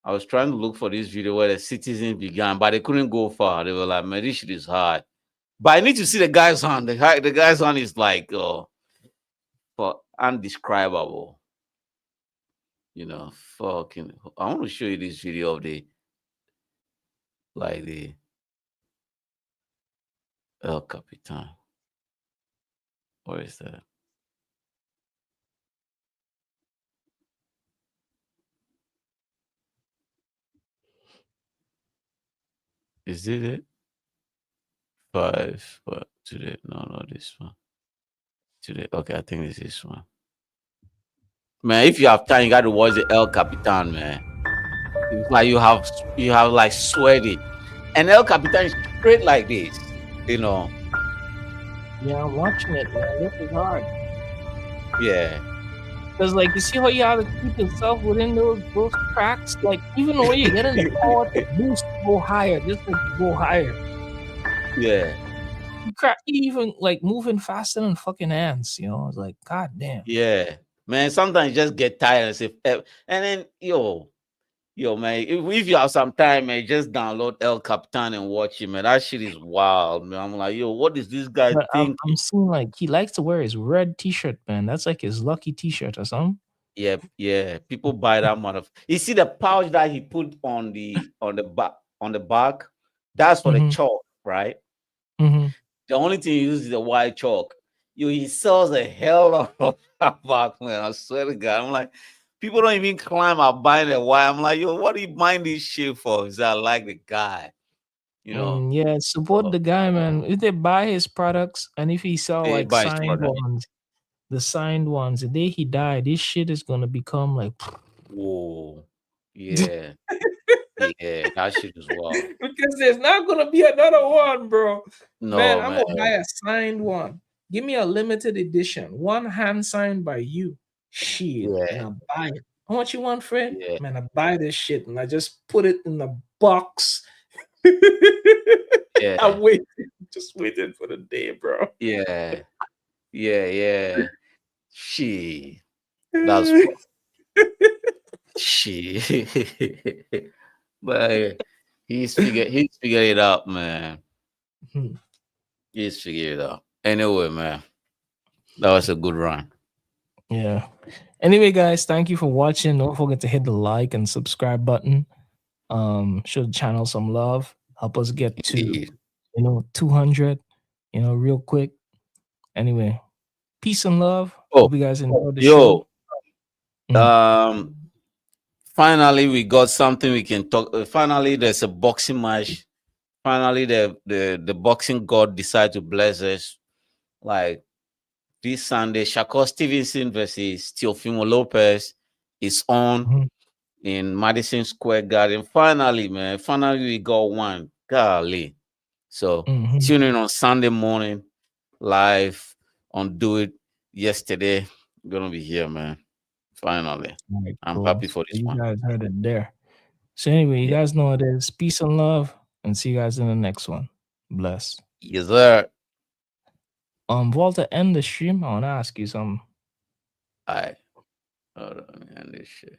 I was trying to look for this video where the citizens began, but they couldn't go far. They were like, man, this shit is hard. But I need to see the guy's hand. The guy's hand is like undescribable. You know, fucking. I want to show you this video of the El Capitan. Where is that? Is it? 5. What today? No, this one. Today. Okay, I think this one. Man, if you have time, you got to watch the El Capitan, man. It's like you have like sweaty, and El Capitan is straight like this, you know. Yeah, I'm watching it, man. This is hard. Yeah. Because, like, you see how you have to keep yourself within those cracks? Like, even though you get in the power to boost, go higher, just like go higher. Yeah. You crack, even like moving faster than fucking ants, you know? It's like, god damn. Yeah. Man, sometimes you just get tired and say, and then, yo, man, if you have some time, man, just download El Capitan and watch it, man. That shit is wild, man. I'm like, yo, what is this guy thinking? I'm seeing like he likes to wear his red t-shirt, man. That's like his lucky t-shirt or something. Yeah. People buy that motherfucker. You see the pouch that he put on the back? That's for the chalk, right? The only thing he uses is the white chalk. He sells a hell of a back, man. I swear to God. I'm like, people don't even climb up buying the white. I'm like, yo, what are you buying this shit for? Is that like the guy? You know? Yeah, support the guy, man. If they buy his products, and if he sell like signed ones, the signed ones, the day he died, this shit is gonna become like, whoa, yeah. Yeah, that shit is wild. Because there's not gonna be another one, bro. No, man, I'm gonna buy a signed one. Give me a limited edition, one hand signed by you. Shit, and I buy it. How much you want, Fred? Yeah. Man, I buy this shit and I just put it in the box. Yeah, I'm waiting, just waiting for the day, bro. Yeah. Shit, that's shit. But he's figured it out, man. He's figured it out. Anyway, man, that was a good run. Yeah. Anyway, guys, thank you for watching. Don't forget to hit the like and subscribe button. Show the channel some love. Help us get to 200. Real quick. Anyway, peace and love. Hope you guys enjoyed the show. Finally, we got something we can talk. Finally, there's a boxing match. Finally, the boxing god decided to bless us. Like this Sunday, Shakur Stevenson versus Teofimo Lopez is on in Madison Square Garden. Finally, man. Finally, we got one. Golly. So tune in on Sunday morning, live on Do It yesterday. We're gonna be here, man. Finally. Right, I'm happy for this one. You guys heard it there. So anyway, you guys know what it is. Peace and love, and see you guys in the next one. Bless. Yes, sir. Walter, end the stream. I want to ask you something. All right. Hold on, man. This shit.